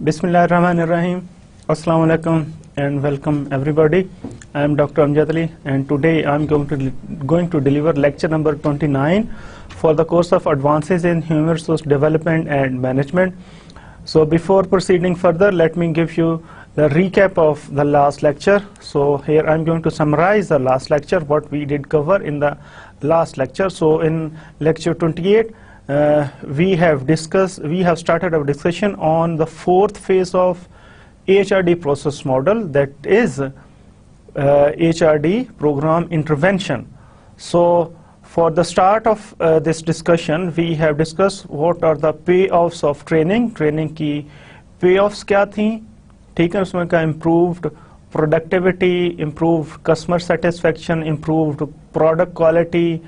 Bismillahirrahmanirrahim. Assalamu alaikum and welcome everybody. I am Dr. Amjad Ali and today I am going to deliver lecture number 29 for the course of Advances in Human Resource Development and Management. So before proceeding further, let me give you the recap of the last lecture. So here I am going to summarize the last lecture, what we did cover in the last lecture. So in lecture 28, we have started our discussion on the fourth phase of HRD process model, that is HRD program intervention. So for the start of this discussion, we have discussed what are the payoffs of training की payoffs क्या थी, ठीक है, उसमें का improved productivity, improved customer satisfaction, improved product quality,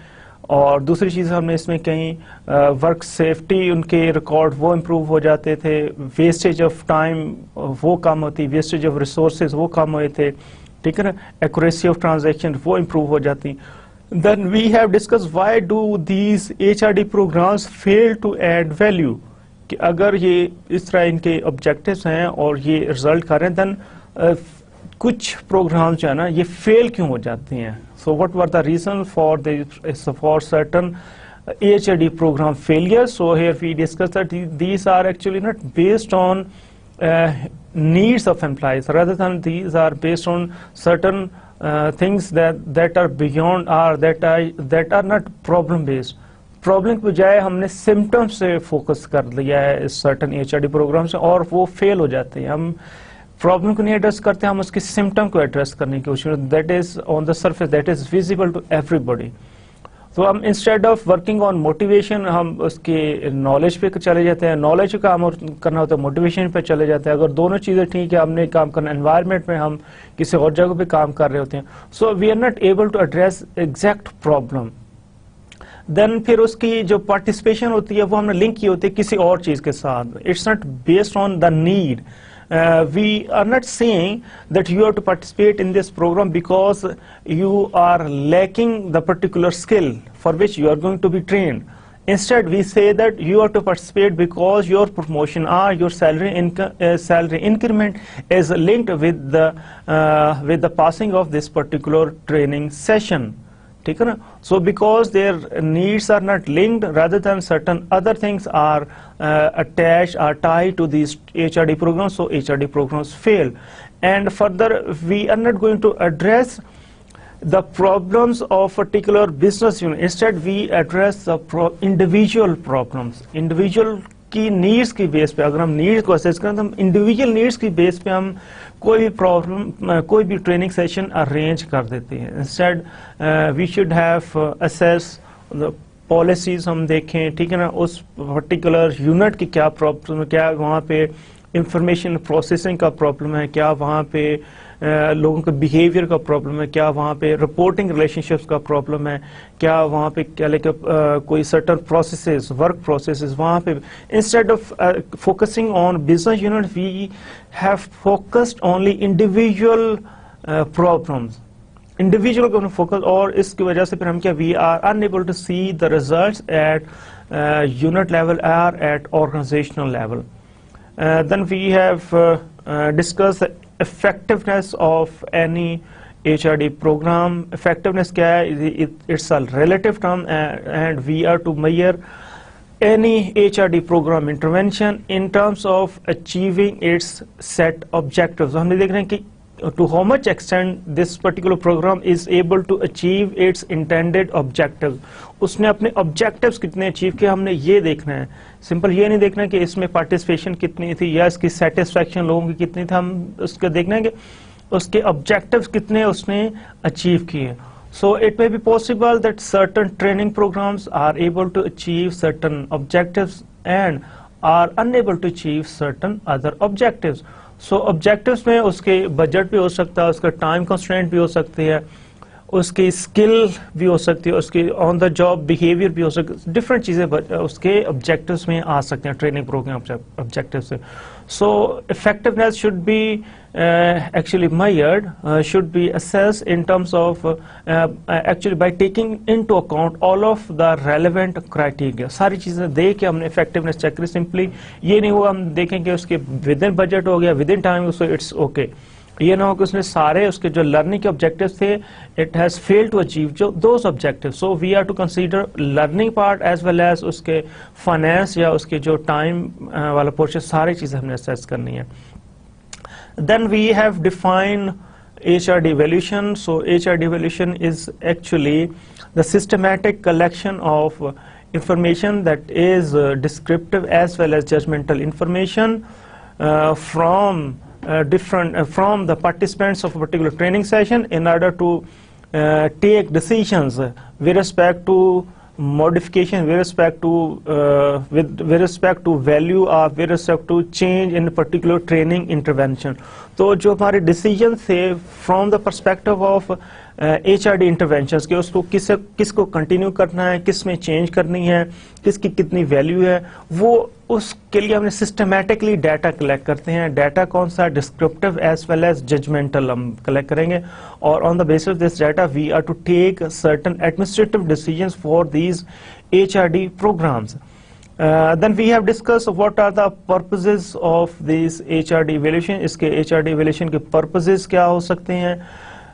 और दूसरी चीज़ हमने इसमें कहीं वर्क सेफ्टी उनके रिकॉर्ड वो इम्प्रूव हो जाते थे, वेस्टेज ऑफ टाइम वो कम होती, वेस्टेज ऑफ रिसोर्सेज वो कम हुए थे, ठीक है ना, एक्यूरेसी ऑफ ट्रांजैक्शन वो इम्प्रूव हो जाती. Then we have discuss why do these HRD programmes fail to add value, कि अगर ये इस तरह इनके ऑब्जेक्टिव्स हैं और ये रिजल्ट कर रहे हैं, देन कुछ प्रोग्राम्स जो है ना ये फेल क्यों हो जाती हैं. So what were the reason for certain HRD program failures? So here we discussed that these are actually not based on needs of employees, rather than these are based on certain things that are beyond or that are not problem based. Problem के बजाय हमने symptoms से focus कर लिया है इस certain HRD programme से, और वो फेल हो जाते हैं. हम प्रॉब्लम को नहीं एड्रेस करते, हम उसके सिम्टम को एड्रेस करने की कोशिश, that is on the surface, that is visible to everybody. तो हम instead of working on motivation हम उसके नॉलेज पे चले जाते हैं, नॉलेज का काम करना होता है मोटिवेशन पे चले जाते हैं. अगर दोनों चीज़ें ठीक है, हमने काम करना एनवायरनमेंट में, हम किसी और जगह पे काम कर रहे होते हैं, so we are not able to address exact problem. Then फिर उसकी जो पार्टिसिपेशन होती है वो हमने लिंक की होती है किसी और चीज़ के साथ. It's not based on the need. We are not saying that you have to participate in this program because you are lacking the particular skill for which you are going to be trained. Instead, we say that you have to participate because your promotion or your salary increment is linked with the passing of this particular training session. ठीक है ना. So because their needs are not linked, rather than certain other things are attached or tied to these HRD programs, so HRD programs fail. And further, we are not going to address the problems of particular business unit. Instead, we address the individual problems. Individual की needs की base पे, अगर हम needs को assess करें तो हम individual needs की बेस पे हम कोई भी प्रॉब्लम, कोई भी ट्रेनिंग सेशन अरेंज कर देते हैं. Instead we should have assess the policies, हम देखें, ठीक है ना, उस पर्टिकुलर यूनिट की क्या प्रॉब्लम है, क्या वहाँ पे इंफॉर्मेशन प्रोसेसिंग का प्रॉब्लम है, क्या वहाँ पे लोगों के बिहेवियर का प्रॉब्लम है, क्या वहाँ पे रिपोर्टिंग रिलेशनशिप्स का प्रॉब्लम है, क्या वहाँ पे क्या लेके कोई सर्टन प्रोसेसेस, वर्क प्रोसेसेस वहाँ पे. Instead of focusing on business unit, we have focused only individual problems, individual को फोकस, और इसकी वजह से फिर हम क्या, we are unable to see the results at unit level और at organisational level. Then we have discussed the effectiveness of any HRD program. Effectiveness क्या है? It's a relative term, and we are to measure any HRD program intervention in terms of achieving its set objectives. हमने देख रहे हैं कि to how much extent this particular program is able to achieve its intended objectives. उसने अपने objectives कितने achieve किए, हमने ये देखना है. सिंपल ये नहीं देखना कि इसमें participation कितनी थी या इसकी satisfaction लोगों की कितनी थी, हम उसका देखना है कि उसके objectives कितने उसने achieve किए. So it may be possible that certain training programs are able to achieve certain objectives and are unable to achieve certain other objectives. So objectives में उसके बजट भी हो सकता है, उसका टाइम कंस्ट्रेंट भी हो सकती है, उसकी स्किल भी हो सकती है, उसकी ऑन द जॉब बिहेवियर भी हो सकती है, डिफरेंट चीज़ें उसके ऑब्जेक्टिव्स में आ सकते हैं ट्रेनिंग प्रोग्राम ऑब्जेक्टिव से. So effectiveness should be actually measured, should be assessed in terms of actually by taking into account all of the relevant criteria. सारी चीज़ें देख के हमने effectiveness check करी. सिंपली ये नहीं हुआ हम देखेंगे उसके विद इन बजट हो गया, with in time, so it's okay. ये ना हो कि उसने सारे उसके जो लर्निंग के ऑब्जेक्टिव्स थे, it has failed to achieve जो those objectives. So we are to consider learning part as well as उसके फाइनेंस या उसके जो टाइम वाला पोर्शन, सारी चीज़ें हमने असेस करनी है. Then we have defined HRD evaluation. So HRD evaluation is actually the systematic collection of information that is descriptive as well as judgmental information from from the participants of a particular training session in order to take decisions with respect to modification, with respect to value or with respect to change in particular training intervention. तो जो हमारे decision थे from the perspective of HRD interventions के, उसको किसको continue करना है, किस में चेंज करनी है, किसकी कितनी वैल्यू है, वो उसके लिए हमने सिस्टमैटिकली डाटा कलेक्ट करते हैं. डाटा कौन सा, descriptive as well as judgemental हम कलेक्ट करेंगे, और on the basis of this data we are to take certain administrative decisions for these HRD programmes. Then we have discussed what are the purposes of this HRD evaluation. इसके HRD evaluation के purposes क्या हो सकते हैं.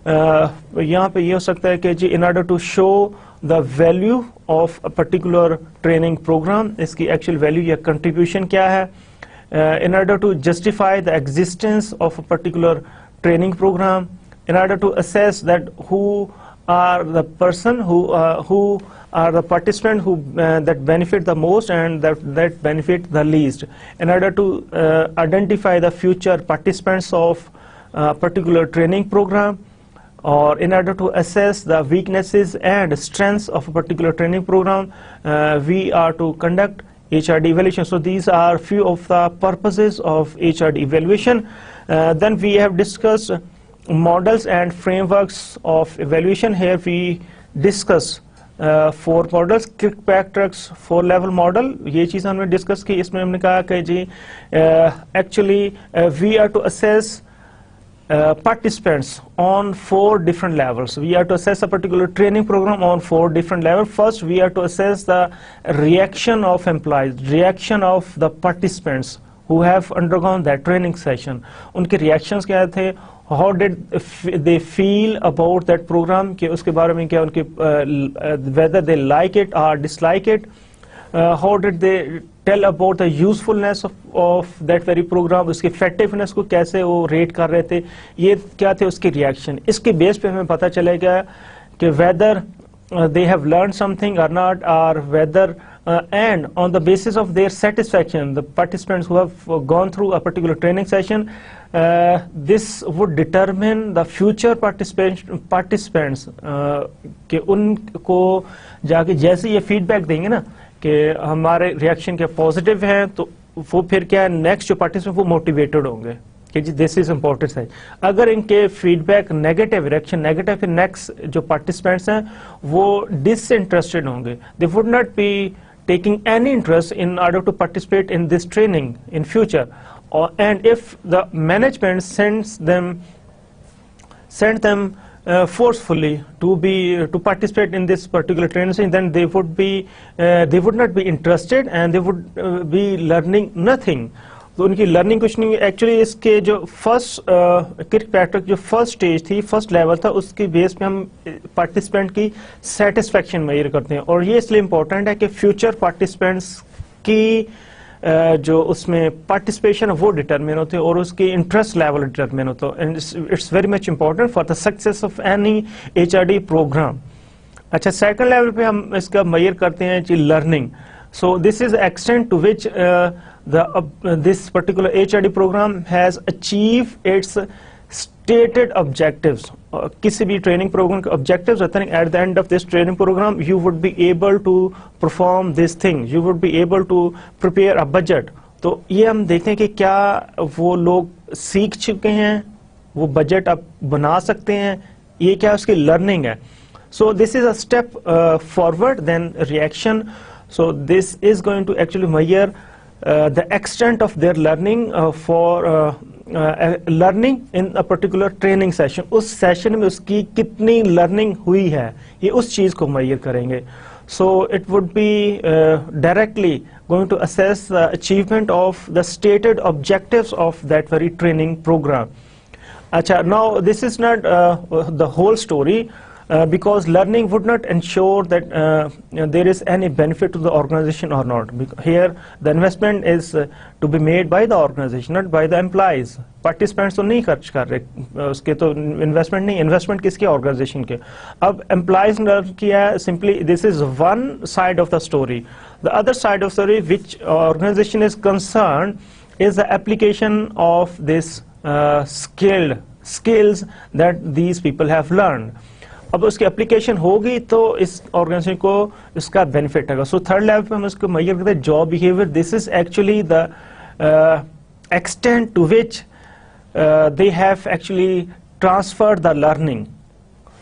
यहाँ पे ये हो सकता है कि जी in order to show the value of a particular training program, इसकी actual value या contribution क्या है, in order to justify the existence of a particular training program, in order to assess that who are the person who are the participant who that benefit the most and that benefit the least, in order to identify the future participants of particular training program, or in order to assess the weaknesses and strengths of a particular training program, we are to conduct HRD evaluation. So these are few of the purposes of HRD evaluation. Then we have discussed models and frameworks of evaluation. Here we discuss 4 models. Kirkpatrick's 4 level model, ये चीज़ हमने discuss की. इसमें हमने कहा कि जी actually we are to assess participants on 4 different levels. We are to assess a particular training program on 4 different levels. First, we are to assess the reaction of employees, reaction of the participants who have undergone that training session. उनके reactions क्या थे, how did they feel about that program, कि उसके बारे में क्या उनके whether they like it or dislike it, how did they tell about the usefulness of that very program, उसके effectiveness को कैसे वो rate कर रहे थे, ये क्या थे उसके reaction. इसके base पे हमें पता चलेगा कि whether they have learned something or not, or whether and on the basis of their satisfaction, the participants who have gone through a particular training session, this would determine the future participants कि उनको जाके जैसे ये feedback देंगे ना कि हमारे reaction के पॉजिटिव हैं, तो वो फिर क्या नेक्स्ट जो पार्टिसिपेंट वो मोटिवेटेड होंगे कि जी दिस इज इम्पोर्टेंट है. अगर इनके फीडबैक नेगेटिव, रिएक्शन नेगेटिव, फिर नेक्स्ट जो पार्टिसिपेंट्स हैं वो डिसइंटरेस्टेड होंगे. They would not be taking any interest in order to participate in this training in future. And if the management send them forcefully to participate in this particular training, then they would not be interested and they would be learning nothing. तो उनकी learning कुछ नहीं. Actually इसके जो first क्रिकपैट्रिक जो first stage थी, first level था, उसकी बेस पे हम पार्टिसिपेंट की सेटिस्फेक्शन मेजर करते हैं. और ये इसलिए इम्पोर्टेंट है कि फ्यूचर पार्टिसिपेंट्स की जो उसमें पार्टिसिपेशन है वो डिटरमिन होते हैं और उसकी इंटरेस्ट लेवल डिटरमिन होता है. And it's very much important for the success of any HRD programme. अच्छा, सेकंड लेवल पे हम इसका मेजर करते हैं जी learning. So this is extent to which this particular HRD program has achieved its stated objectives. किसी भी training programme के ऑब्जेक्टिव्स रहते हैं. At the end of this training programme you would be able to perform this thing, you would be able to prepare a budget. तो ये हम देखते हैं कि क्या वो लोग सीख चुके हैं, वो बजट अब बना सकते हैं ये क्या उसकी लर्निंग है. So this is a step forward, then reaction. So this is going to actually measure the extent of their learning for learning in a particular training session. उस session में उसकी कितनी learning हुई है, ये उस चीज़ को measure करेंगे. So it would be directly going to assess the achievement of the stated objectives of that very training program. Achha, now this is not the whole story. Because learning would not ensure that there is any benefit to the organization or not. Here the investment is to be made by the organization, not by the employees. Participants तो नहीं खर्च कर रहे, उसके तो investment नहीं, investment किसके, organization के. अब employees ने किया, simply this is one side of the story. The other side of the story which organization is concerned is the application of this skills that these people have learned. अब उसकी application होगी तो इस organisation को इसका benefit होगा. So third level पे हम इसको मेजर करते हैं job behaviour. This is actually the extent to which they have actually transferred the learning.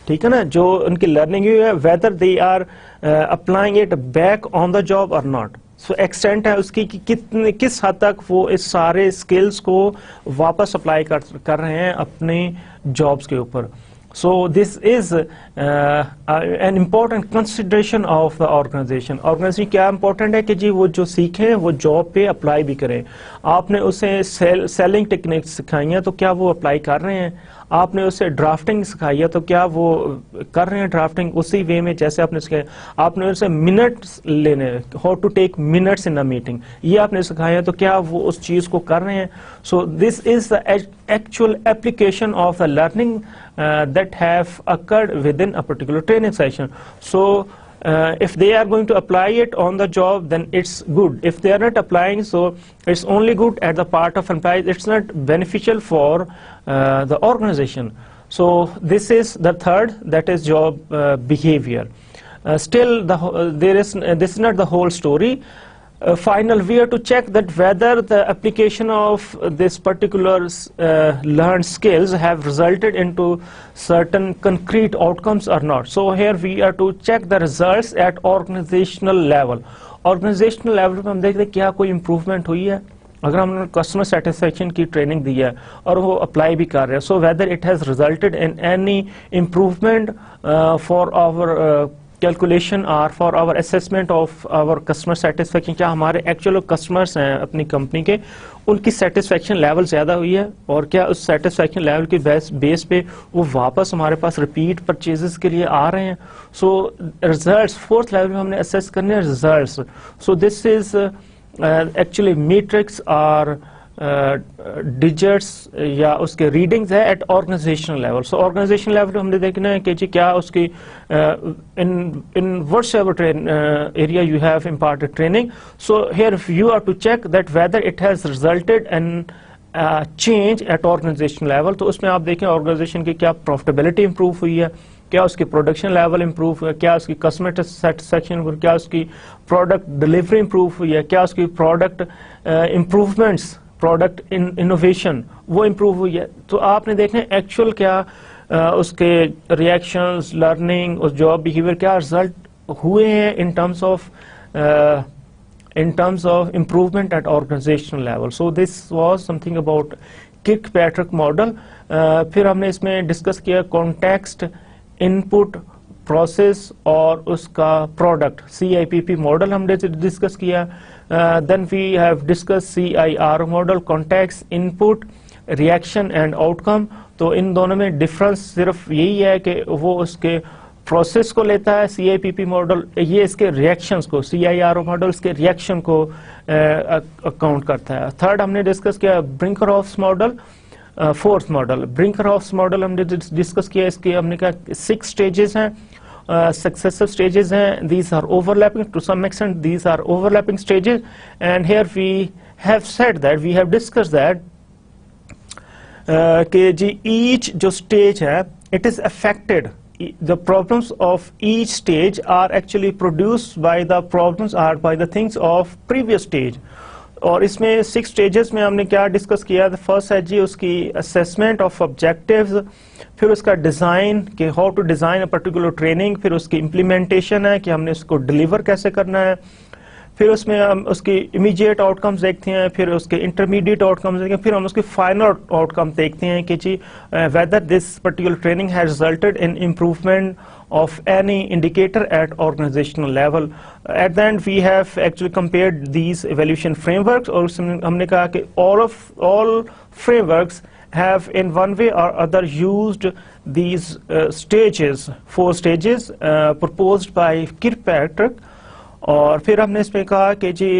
ठीक है ना, जो उनकी लर्निंग हुई है, whether they are applying it back on the job और नॉट. सो एक्सटेंट है उसकी कि कितने किस हद तक वो इस सारे स्किल्स को वापस अप्लाई कर रहे हैं अपने जॉब्स के ऊपर. So this is an important consideration of the organization. Organization क्या important है कि जी वो जो सीखे वो जॉब पे अप्लाई भी करें. आपने उसे सेलिंग टेक्निक सिखाई है तो क्या वो अप्लाई कर रहे हैं. आपने उसे ड्राफ्टिंग सिखाई है तो क्या वो कर रहे हैं ड्राफ्टिंग उसी वे में जैसे आपने सिखाया. आपने उसे मिनट्स लेने, how to take minutes in a meeting, ये आपने सिखाया है तो क्या वो उस चीज़ को कर रहे हैं. सो this is the actual application of the learning that have occurred within a particular training session. So if they are going to apply it on the job, then it's good. If they are not applying, so it's only good at the part of employees. It's not beneficial for the organization. So this is the third, that is job behavior. Still this is not the whole story. Final, we have to check that whether the application of this particular learned skills have resulted into certain concrete outcomes or not. So here we are to check the results at organizational level. Organizational level पे हम देखते हैं क्या कोई improvement हुई है. अगर हमने customer satisfaction की training दी है और वो apply भी कर रहे हैं, so whether it has resulted in any improvement for our calculation or for our assessment of our customer satisfaction. क्या हमारे एक्चुअल कस्टमर्स हैं अपनी कंपनी के, उनकी सेटिस्फेक्शन लेवल ज़्यादा हुई है और क्या उस सेटिस्फेक्शन लेवल के बेस पे वो वापस हमारे पास रिपीट परचेजेस के लिए आ रहे हैं. सो रिजल्ट्स फोर्थ लेवल में हमने असेस करने हैं results. So this is actually metrics or digits या उसके रीडिंग्स है at organisational level. So organisational level पे हमने देखना है कि जी क्या उसकी in whatever area you have imparted training. So here you are to check that whether it has resulted in change at organisational level. तो उसमें आप देखें ऑर्गेनाइजेशन की क्या प्रॉफिटेबिलिटी इंप्रूव हुई है, क्या उसकी प्रोडक्शन लेवल इंप्रूव हुआ है, क्या उसकी कस्टमर सेटिस्फेक्शन, क्या उसकी प्रोडक्ट डिलीवरी इंप्रूव हुई है, क्या उसकी प्रोडक्ट इम्प्रूवमेंट्स, प्रोडक्ट इनोवेशन वो इम्प्रूव हुई है. तो आपने देखना एक्चुअल क्या उसके रिएक्शंस, लर्निंग, उस जॉब बिहेवियर क्या रिजल्ट हुए हैं in terms of improvement at organisational level. So this was something about Kirkpatrick model. फिर हमने इसमें डिस्कस किया कॉन्टेक्स्ट, इनपुट, प्रोसेस और उसका प्रोडक्ट, CIPP मॉडल हमने डिस्कस किया. Then we have discussed CIR model, context, input, reaction and outcome. तो इन दोनों में डिफरेंस सिर्फ यही है कि वो उसके प्रोसेस को लेता है CIPP मॉडल, ये इसके रिएक्शंस को, CIR मॉडल इसके रिएक्शन को अकाउंट करता है. थर्ड हमने डिस्कस किया ब्रिंकरहॉफ्स मॉडल. फोर्थ मॉडल ब्रिंकरहॉफ्स मॉडल हमने डिस्कस किया. इसके हमने कहा 6 स्टेजेस हैं, successive stages हैं. These are overlapping to some extent. These are overlapping stages, and here we have said that we have discussed that कि जी each जो stage है it is affected. The problems of each stage are actually produced by the problems or by the things of previous stage. और इसमें 6 stages में हमने क्या discuss किया। First है जी उसकी असेसमेंट ऑफ ऑब्जेक्टिव्स, फिर उसका डिज़ाइन कि how to design a particular training, फिर उसकी इम्प्लीमेंटेशन है कि हमने उसको डिलीवर कैसे करना है, फिर उसमें हम उसकी इमीडिएट आउटकम्स देखते हैं, फिर उसके इंटरमीडिएट आउटकम्स देखते हैं, फिर हम उसके फाइनल आउटकम देखते हैं कि जी whether this particular training has resulted in improvement of any indicator at organizational level. At the end we have actually compared these evaluation frameworks, और हमने कहा कि all frameworks have in one way or other used these stages, 4 stages proposed by Kirkpatrick. और फिर हमने इसमें कहा कि जी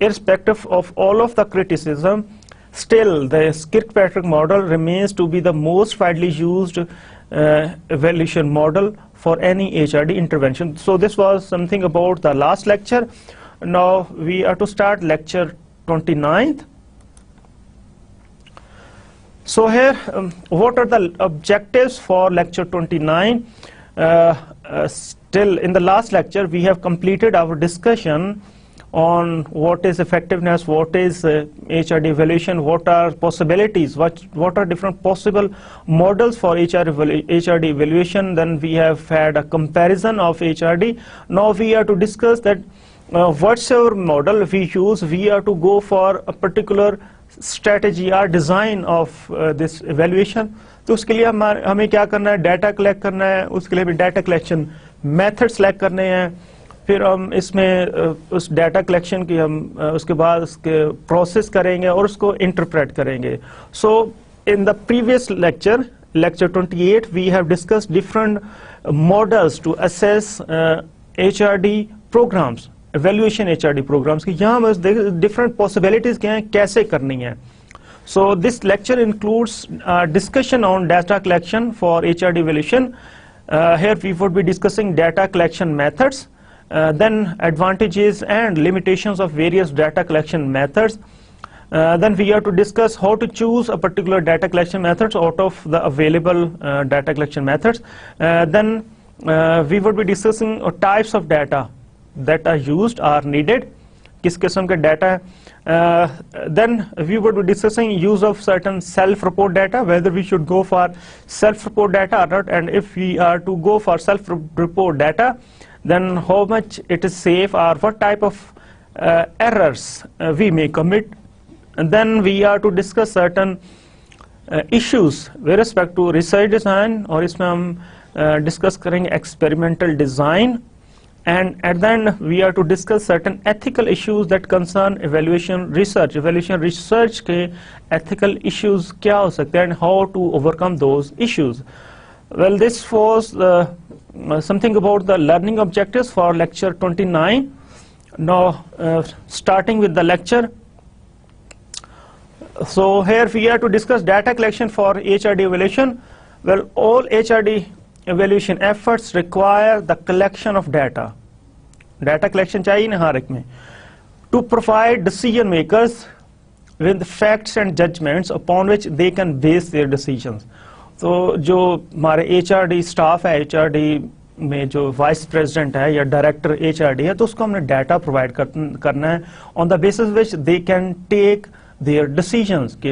irrespective of all of the criticism, still the Kirkpatrick model remains to be the most widely used evaluation model for any HRD intervention. So this was something about the last lecture. Now we are to start lecture 29th. So here what are the objectives for lecture 29? Still in the last lecture we have completed our discussion on what is effectiveness, what is HRD evaluation, what are possibilities, what are different possible models for HRD evaluation. Then we have had a comparison of HRD. Now we are to discuss that whatsoever model we use, we are to go for a particular strategy or design of this evaluation. तो उसके लिए हमें क्या करना है, data collect करना है, उसके लिए हमें डाटा कलेक्शन मेथड सेलेक्ट करने हैं, फिर हम इसमें उस डाटा कलेक्शन की हम उसके बाद उसके प्रोसेस करेंगे और उसको इंटरप्रेट करेंगे. So in the previous lecture, lecture 28, we have discussed different models to assess HRD programs, evaluation HRD programs, कि यहाँ बस different possibilities क्या हैं, कैसे करनी है. So this lecture includes discussion on data collection for HRD evaluation. Here we would be discussing data collection methods, then advantages and limitations of various data collection methods. Then we are to discuss how to choose a particular data collection methods out of the available data collection methods. Then we would be discussing types of data that are used or needed, किस किस्म का data है. Then we would be discussing use of certain self-report data, whether we should go for self-report data or not, and if we are to go for self-report data, then how much it is safe or what type of errors we may commit. And then we are to discuss certain issues with respect to research design, और इसमें हम discuss करेंगे experimental design, and at the end we are to discuss certain ethical issues that concern evaluation research. Evaluation research के ethical issues क्या हो सकते हैं and how to overcome those issues. Well, this was something about the learning objectives for lecture 29. Now starting with the lecture. So here we are to discuss data collection for HRD evaluation. Well, all HRD evaluation efforts require the collection of data. Data collection चाहिए ना हर एक में. To provide decision makers with facts and judgments upon which they can base their decisions. तो जो हमारे HRD staff है, HRD में जो वाइस प्रेसिडेंट है या डायरेक्टर HRD है, तो उसको हमने डाटा प्रोवाइड करना है on the basis which they can take their decisions कि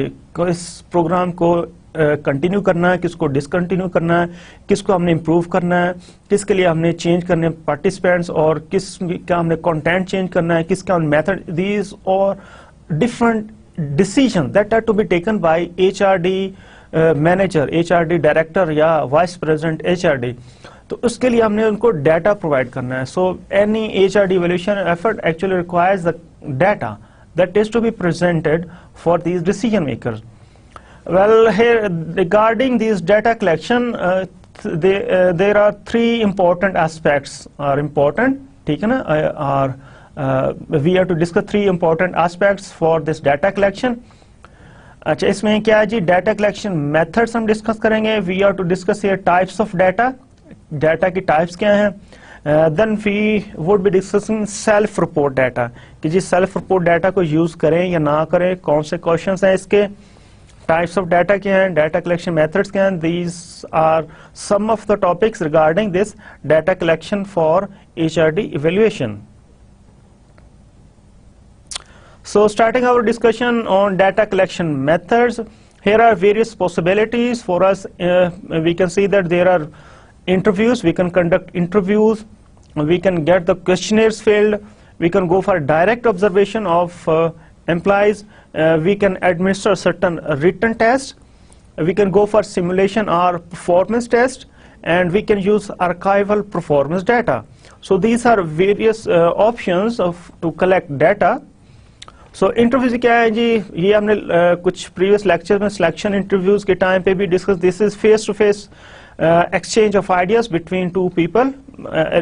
इस प्रोग्राम को कंटिन्यू करना है, किसको डिसकंटिन्यू करना है, किसको हमने इम्प्रूव करना है, किसके लिए हमने चेंज करने पार्टिसिपेंट्स, और किसका हमने कंटेंट चेंज करना है, किसका मेथड. दीज और different decision that are to be taken by HRD manager, HRD director या वाइस प्रेसिडेंट HRD. तो उसके लिए हमने उनको डाटा प्रोवाइड करना है. So any HRD evaluation effort actually requires the data that is to be presented for these decision makers. Well, here regarding these data collection, there are 3 important aspects are important. ठीक है ना? We have to discuss 3 important aspects for this data collection. अच्छा, इसमें क्या है जी, data collection methods हम discuss करेंगे. We have to discuss here types of data. Data की types क्या हैं? Then we would be discussing self-report data, कि जी self-report data को use करें या ना करें, कौन से questions हैं इसके, types of data क्या हैं, data collection methods क्या हैं. These are some of the topics regarding this data collection for HRD evaluation. So starting our discussion on data collection methods, here are various possibilities for us. We can see that there are interviews, we can conduct interviews, we can get the questionnaires filled, we can go for direct observation of employees, we can administer certain written tests, we can go for simulation or performance test, and we can use archival performance data. So these are various options to collect data. So interviews क्या है जी, ये हमने कुछ previous lecture में selection interviews के time पे भी discuss. This is face to face exchange of ideas between two people.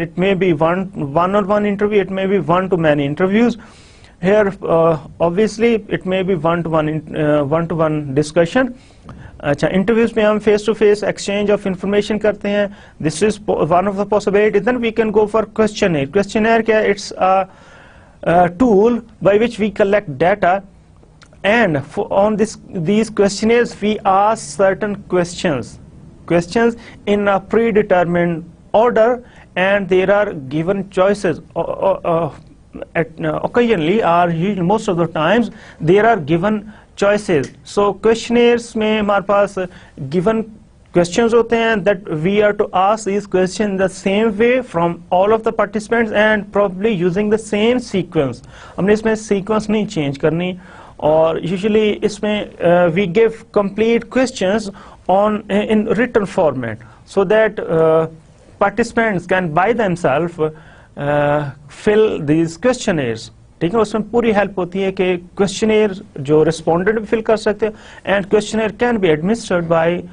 It may be one-on-one interview, it may be one-to-many interviews. Here obviously it may be one-to-one discussion. अच्छा, interviews में हम face to face exchange of information करते हैं. This is one of the possibility. Then we can go for questionnaire. Questionnaire क्या है? It's tool by which we collect data, and on these questionnaires we ask certain questions in a predetermined order, and there are given choices. Occasionally or most of the times there are given choices. So questionnaires में हमारे पास given questions होते हैं that we are to ask these questions the same way from all of the participants and probably using the same sequence. हमने इसमें sequence नहीं change करनी, और usually इसमें we give complete questions in written format so that participants can by themselves fill these questionnaires. ठीक है, उसमें पूरी हेल्प होती है कि क्वेश्चनेयर जो रिस्पोंडेंट भी फिल कर सकते हैं, and questionnaire can be administered by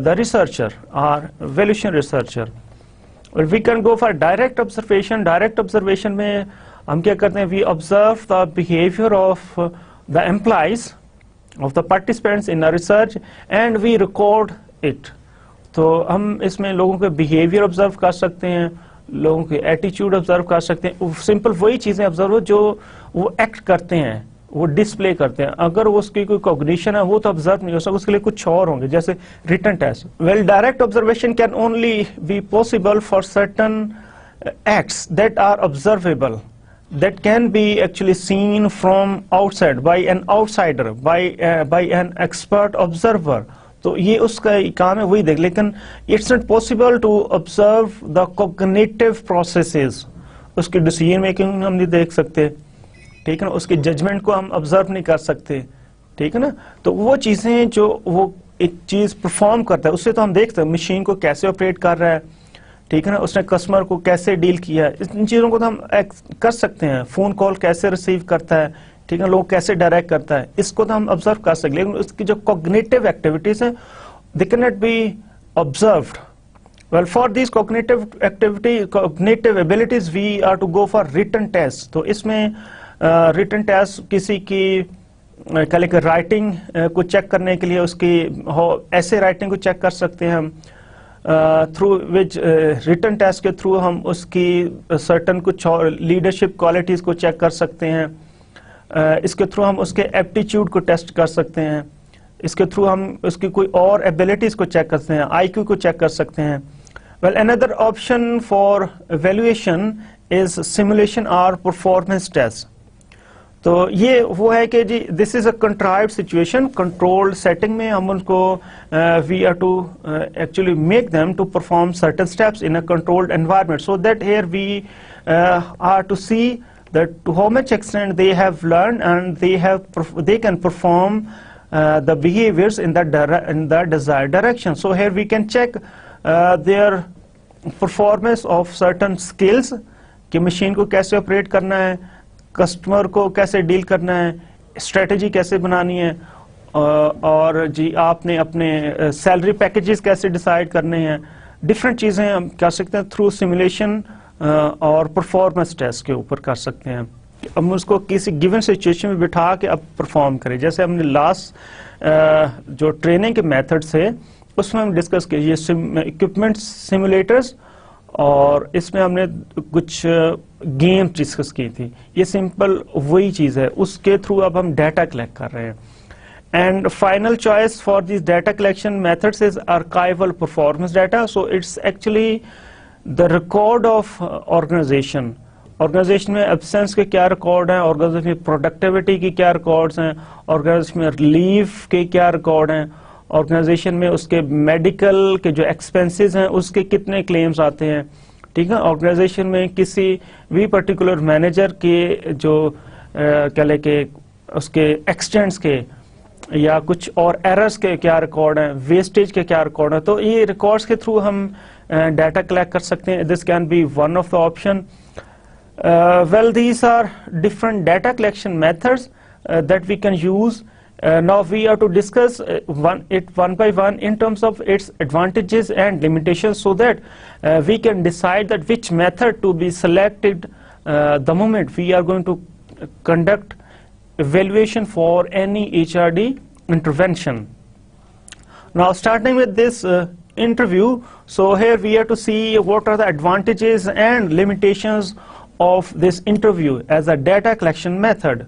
the researcher or evaluation researcher. We can go for direct observation. Direct observation में हम क्या करते हैं? We observe the behavior of the employees, of the participants in a research, and we record it. तो हम इसमें लोगों के behavior observe कर सकते हैं, लोगों के attitude observe कर सकते हैं. सिंपल वही चीजें observe हो जो वो act करते हैं, वो डिस्प्ले करते हैं. अगर उसकी कोई कॉग्निशन है वो तो ऑब्जर्व नहीं हो सकता, उसके लिए कुछ और होंगे, जैसे written test. Well, direct observation can only be possible for certain acts that are observable, that can be actually seen from outside by an outsider, by an expert observer. तो ये उसका काम है, वही देख. लेकिन it's not possible to observe the cognitive processes. उसकी decision making हम नहीं देख सकते, ठीक है ना, उसके जजमेंट को हम ऑब्जर्व नहीं कर सकते, ठीक है ना. तो वो चीजें जो वो एक चीज परफॉर्म करता है उससे तो हम देखते हैं मशीन को कैसे ऑपरेट कर रहा है, ठीक है ना, उसने कस्टमर को कैसे डील किया है, इन चीजों को तो हम कर सकते हैं. फोन कॉल कैसे रिसीव करता है, ठीक है, लोग कैसे डायरेक्ट करता है, इसको तो हम ऑब्जर्व कर सकते हैं. लेकिन उसकी जो कॉग्निटिव एक्टिविटीज है they can not be observed. Well, for these cognitive abilities we are to go for written tests. तो इसमें रिटन टेस्ट किसी की कल के राइटिंग को चेक करने के लिए उसकी ऐसे राइटिंग को चेक कर सकते हैं हम, थ्रू विच रिटन टेस्ट के थ्रू हम उसकी सर्टन कुछ लीडरशिप क्वालिटीज को चेक कर सकते हैं. इसके थ्रू हम उसके एप्टीट्यूड को टेस्ट कर सकते हैं, इसके थ्रू हम उसकी कोई और एबिलिटीज को चेक करते हैं, IQ को चेक कर सकते हैं. Well, another option for evaluation is simulation और परफॉर्मेंस टेस्ट. तो ये वो है कि जी this is a contrived situation, controlled setting में हम उनको we are to actually make them to perform certain steps in a controlled environment, so that here we are to see that to how much extent they have learned and they can perform the behaviors in the desired direction. So here we can check their performance of certain skills कि machine को कैसे operate करना है, customer को कैसे deal करना है, strategy कैसे बनानी है, और जी आपने अपने सैलरी पैकेजेस कैसे डिसाइड करने हैं. डिफरेंट चीजें हम कर सकते हैं थ्रू सिमुलेशन और परफॉर्मेंस टेस्ट के ऊपर कर सकते हैं. हम उसको किसी गिवन सिचुएशन में बिठा के अब परफॉर्म करें. जैसे हमने लास्ट जो ट्रेनिंग के मेथड्स है उसमें हम डिस्कस किए ये इक्विपमेंट सिमुलेटर्स, और इसमें हमने कुछ गेम्स डिस्कस की थी. ये सिंपल वही चीज है, उसके थ्रू अब हम डाटा कलेक्ट कर रहे हैं. And final choice for these data collection methods is archival performance data. So it's actually the record of organization organisation में एब्सेंस के क्या रिकॉर्ड हैं, ऑर्गेनाइजेशन में प्रोडक्टिविटी की क्या रिकॉर्ड्स हैं, ऑर्गेनाइजेशन में लीव के क्या रिकॉर्ड हैं, ऑर्गेनाइजेशन में उसके मेडिकल के जो एक्सपेंसेस हैं उसके कितने क्लेम्स आते हैं, ठीक है। ऑर्गेनाइजेशन में किसी भी पर्टिकुलर मैनेजर के जो क्या लेके उसके एक्सटेंट्स के या कुछ और एरर्स के क्या रिकॉर्ड हैं, वेस्टेज के क्या रिकॉर्ड हैं, तो ये रिकॉर्ड्स के थ्रू हम डाटा कलेक्ट कर सकते हैं. This can be one of the option. Well, these are different data collection methods that we can use. Now we have to discuss one by one in terms of its advantages and limitations, so that we can decide that which method to be selected the moment we are going to conduct evaluation for any HRD intervention. Now, starting with this interview, so here we have to see what are the advantages and limitations of this interview as a data collection method.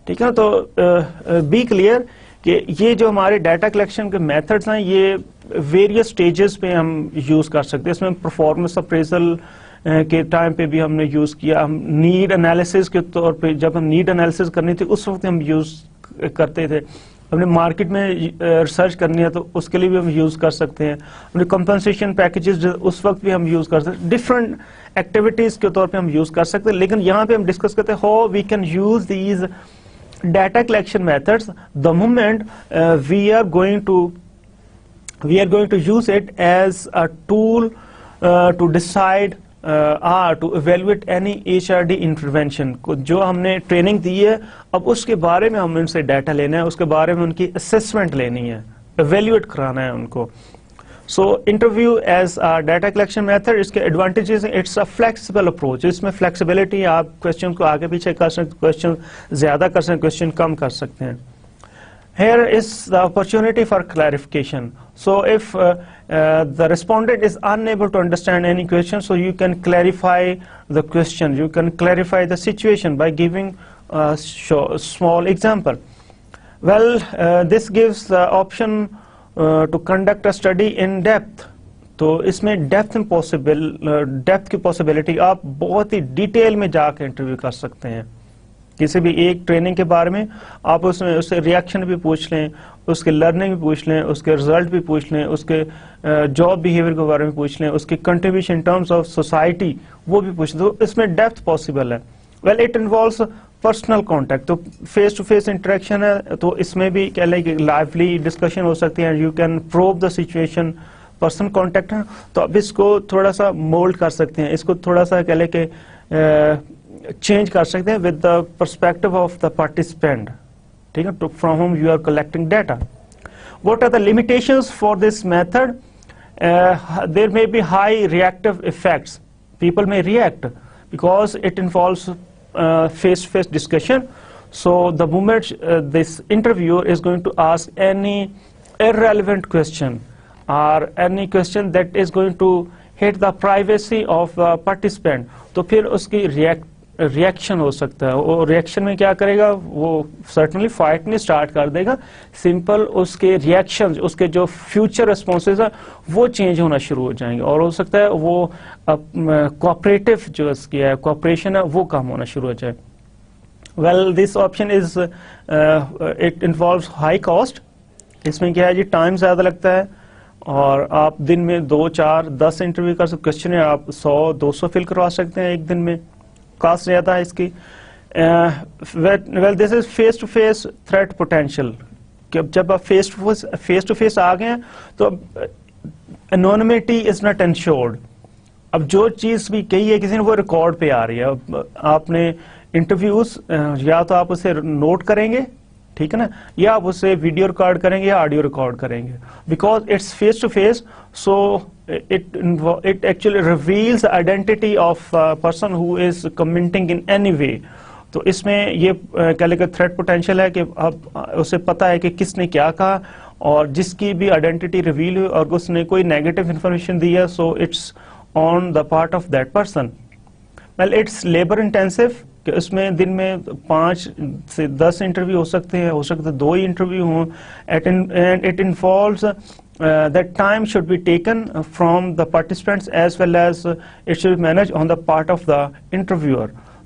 ठीक है, तो B clear कि ये जो हमारे data collection के methods हैं ये वेरियस स्टेजेस पे हम यूज कर सकते हैं. इसमें परफॉर्मेंस अप्रेजल के टाइम पे भी हमने यूज किया, हम नीड एनालिसिस के तौर पे जब हम नीड एनालिसिस करनी थी उस वक्त हम यूज करते थे, हमने मार्केट में रिसर्च करनी है तो उसके लिए भी हम यूज कर सकते हैं, हमने कंपनसेशन पैकेजेस उस वक्त भी हम यूज कर सकते हैं, डिफरेंट एक्टिविटीज के तौर पे हम यूज कर सकते हैं. लेकिन यहाँ पे हम डिस्कस करते हैं how we can use these data collection methods the moment we are going to use it as a tool to decide to evaluate any HRD intervention. जो हमने ट्रेनिंग दी है अब उसके बारे में हमें उनसे डाटा लेना है, उसके बारे में उनकी असेसमेंट लेनी है, evaluate कराना है उनको. So interview as a data collection method, इसके advantages हैं, it's a flexible approach. इसमें flexibility, आप क्वेश्चन को आगे पीछे कर सकते, क्वेश्चन ज्यादा कर सकते, क्वेश्चन कम कर सकते हैं. Here is the opportunity for clarification. So if the respondent is unable to understand any question, so you can clarify the question, you can clarify the situation by giving a small example. Well, this gives the option to conduct a study in depth. तो इसमें depth की possibility, आप बहुत ही detail में जाकर interview कर सकते हैं. किसी भी एक ट्रेनिंग के बारे में आप उसमें उससे रिएक्शन भी पूछ लें, उसके लर्निंग भी पूछ लें, उसके रिजल्ट भी पूछ लें, उसके जॉब बिहेवियर के बारे में पूछ लें, उसके contribution in terms of society वो भी पूछ लें. तो इसमें डेप्थ पॉसिबल है. Well, it involves personal contact, तो फेस टू फेस इंटरेक्शन है, तो इसमें भी क्या लाइक लाइवली डिस्कशन हो सकती है. You can probe the situation, personal contact है, तो अब इसको थोड़ा सा मोल्ड कर सकते हैं, इसको थोड़ा सा क्या लेके चेंज कर सकते हैं with the perspective of the participant. ठीक है, from home you are collecting data. What are the limitations for this method? There may be high reactive effects. People may react because it involves face-to-face discussion. So the moment this interviewer is going to ask any irrelevant question or any question that is going to hit the privacy of the participant, तो फिर उसकी reaction हो सकता है. वो reaction में क्या करेगा, वो सर्टनली फाइट नहीं स्टार्ट कर देगा, सिंपल उसके रिएक्शन, उसके जो फ्यूचर रिस्पॉन्सेज है वो चेंज होना शुरू हो जाएंगे, और हो सकता है वो कोऑपरेटिव जो इसकी है, कोऑपरेशन है, वो कम होना शुरू हो जाए. Well, this option is it involves high cost. इसमें क्या है जी, टाइम ज्यादा लगता है, और आप दिन में 2, 4, 10 इंटरव्यू कर सकते, क्वेश्चन आप 100-200 फिल करवा सकते हैं एक दिन में. कॉस्ट ज्यादा है इसकी. Well, this is face to face threat potential. जब आप फेस टू फेस आ गए हैं तो एनोनिमिटी इज नॉट इंश्योर्ड. अब जो चीज भी कही है किसी ने वो रिकॉर्ड पे आ रही है. आपने इंटरव्यूज या तो आप उसे नोट करेंगे, ठीक है ना, या आप उसे वीडियो रिकॉर्ड करेंगे या ऑडियो रिकॉर्ड करेंगे. Because it's face to face, so it actually reveals the identity of a person who is commenting in any way. तो इसमें ये क्या लेकर थ्रेट पोटेंशियल है कि अब उसे पता है कि किसने क्या कहा, और जिसकी भी आइडेंटिटी रिवील हुई और उसने कोई नेगेटिव इंफॉर्मेशन दी है, so it's on the part of that person. Well, it's labour intensive, कि उसमें दिन में 5 से 10 इंटरव्यू हो सकते हैं, हो सकता है 2 ही इंटरव्यू हों. And it involves that time should be taken from the participants as well as it should be managed on the part of the interviewer.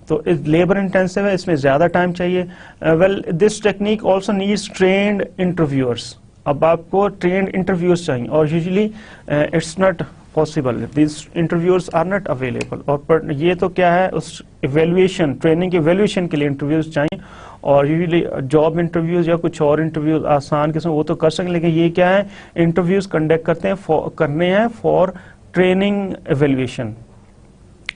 तो लेबर इंटेंसिव है, इसमें ज़्यादा टाइम चाहिए. Well this technique also needs trained interviewers. अब आपको trained interviewers चाहिए और usually it's not possible, this interviewers are not available. और पर ये तो क्या है, उस इवेल्युएशन ट्रेनिंग के इवेल्युएशन के लिए इंटरव्यूअर्स चाहिए. और यूजुअली जॉब इंटरव्यूज या कुछ और इंटरव्यूज आसान किस्म वो तो कर सकें, लेकिन ये क्या है, इंटरव्यूज कंडक्ट करने हैं for training evaluation.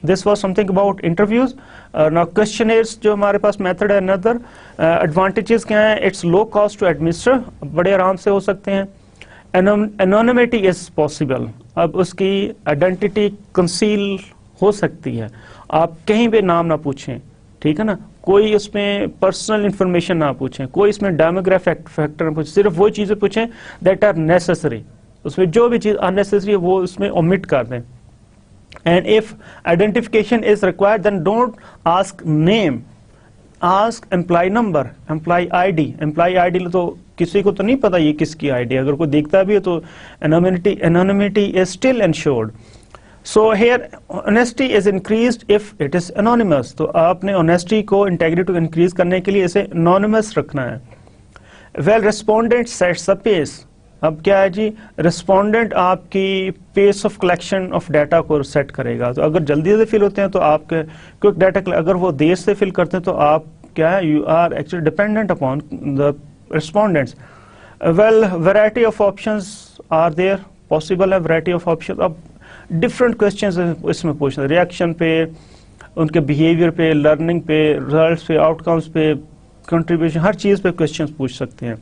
This was something about interviews. Now questionnaires जो हमारे पास मेथड है अनदर. एडवांटेजेस क्या है, it's low cost to administer, बड़े आराम से हो सकते हैं. एनोनिमिटी इज पॉसिबल, अब उसकी आइडेंटिटी कंसील हो सकती है, आप कहीं भी नाम ना पूछें, ठीक है ना, कोई इसमें पर्सनल इंफॉर्मेशन ना पूछें, कोई इसमें डेमोग्राफिक फैक्टर ना पूछें, सिर्फ वो चीज़ें पूछें दैट आर नेसेसरी. उसमें जो भी चीज़ अननेसेसरी है वो उसमें ओमिट कर दें. And if identification is required then don't ask name, ask employee number, employee ID. Employee ID तो किसी को तो नहीं पता ये किसकी आईडी, अगर कोई देखता भी है तो anonymity is still ensured. So here honesty is increased if it is anonymous. तो आपने honesty को integrity को increase करने के लिए इसे anonymous रखना है. Well, respondent sets the pace. अब क्या है जी, respondent आपकी pace of collection of data को set करेगा. तो अगर जल्दी से fill होते हैं तो आपके quick data, अगर वो देर से fill करते हैं तो आप क्या है, you are actually dependent upon the respondents. Well, variety of options are there, possible है variety of options. अब डिफरेंट क्वेश्चंस इसमें पूछना, रिएक्शन पे, उनके बिहेवियर पे, लर्निंग पे, रिजल्ट्स पे, आउटकम्स पे, कंट्रीब्यूशन, हर चीज़ पे क्वेश्चंस पूछ सकते हैं.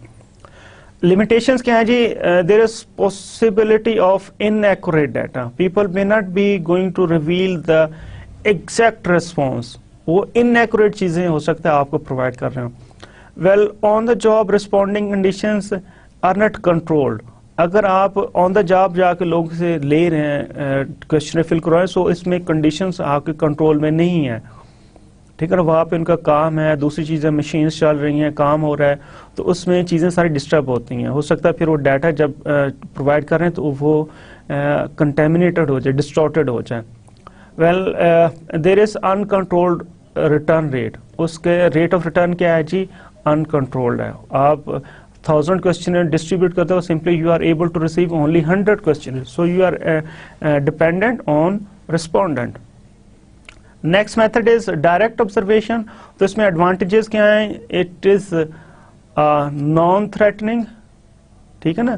लिमिटेशंस क्या है जी, there is possibility of inaccurate data, people may not be going to reveal the exact response, वो इनएक्यूरेट चीज़ें हो सकता है आपको प्रोवाइड कर रहे हो. Well on the job responding conditions are not controlled. अगर आप ऑन द जॉब जाके लोगों से ले रहे हैं क्वेश्चन फिल करवाएं, सो इसमें कंडीशंस आपके कंट्रोल में नहीं है, ठीक है ना. वहाँ पे उनका काम है, दूसरी चीज़ें मशीन्स चल रही हैं, काम हो रहा है, तो उसमें चीज़ें सारी डिस्टर्ब होती हैं. हो सकता है फिर वो डाटा जब प्रोवाइड कर रहे हैं तो वो कंटेमिनेटेड हो जाए, डिस्टॉर्टेड हो जाए. Well there is uncontrolled return rate, उसके रेट ऑफ रिटर्न क्या है जी, अनकंट्रोल्ड है. आप 1000 क्वेश्चन डिस्ट्रीब्यूट करते हो, simply you are able to receive only 100 question, so you are dependent on respondent. Next method is direct observation. तो इसमें advantages क्या हैं, इट इज नॉन थ्रेटनिंग, ठीक है ना,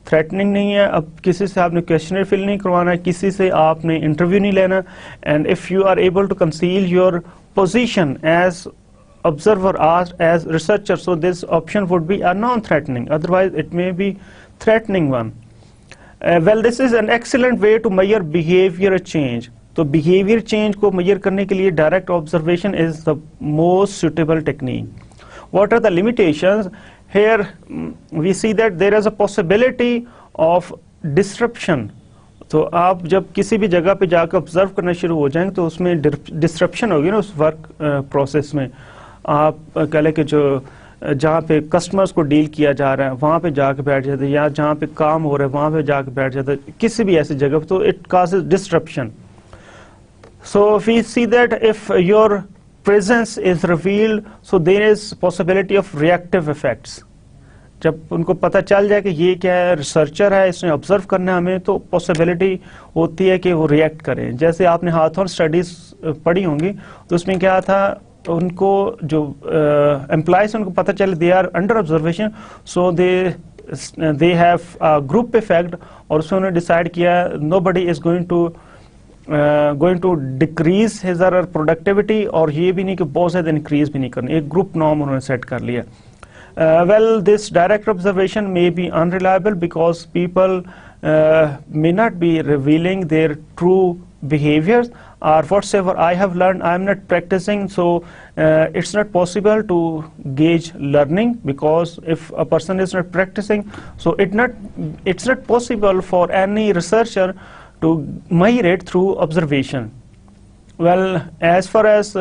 थ्रेटनिंग नहीं है. अब किसी से आपने क्वेश्चनर फिल नहीं करवाना है, किसी से आपने इंटरव्यू नहीं लेना. And if you are able to conceal your position as observer or as researcher, so this option would be a non-threatening, otherwise it may be threatening one. Well, this is an excellent way to measure behavior change. तो behavior change को measure करने के लिए direct observation is the most suitable technique. What are the limitations? Here we see that there is a possibility of disruption. तो आप जब किसी भी जगह पे जाकर ऑब्जर्व करना शुरू हो जाएंगे तो उसमें डिस्ट्रप्शन होगी ना, उस वर्क प्रोसेस में. आप कह लें कि जो जहाँ पे कस्टमर्स को डील किया जा रहा है वहाँ पे जाके बैठ जाते हैं, या जहाँ पे काम हो रहा है वहाँ पे जाके बैठ जाते हैं, किसी भी ऐसी जगह पे, तो it causes disruption. So we see that if your presence is revealed, so there is possibility of reactive effects. जब उनको पता चल जाए कि ये क्या है, रिसर्चर है, इसने ऑब्जर्व करना है हमें, तो पॉसिबिलिटी होती है कि वो रिएक्ट करें. जैसे आपने हाथों स्टडीज पढ़ी होंगी, तो उसमें क्या था, उनको जो एम्प्लॉयज उनको पता चले they are under observation, so they have group effect, और उसमें उन्होंने डिसाइड किया nobody is going to decrease his और प्रोडक्टिविटी, और ये भी नहीं कि बहुत ज़्यादा इंक्रीज भी नहीं करनी, एक ग्रुप नॉर्म उन्होंने सेट कर लिया. Well, this direct observation may be unreliable because people may not be revealing their true behaviors, or whatsoever I have learned I am not practicing, so it's not possible to gauge learning, because if a person is not practicing, so it's not possible for any researcher to measure it through observation. Well, as far as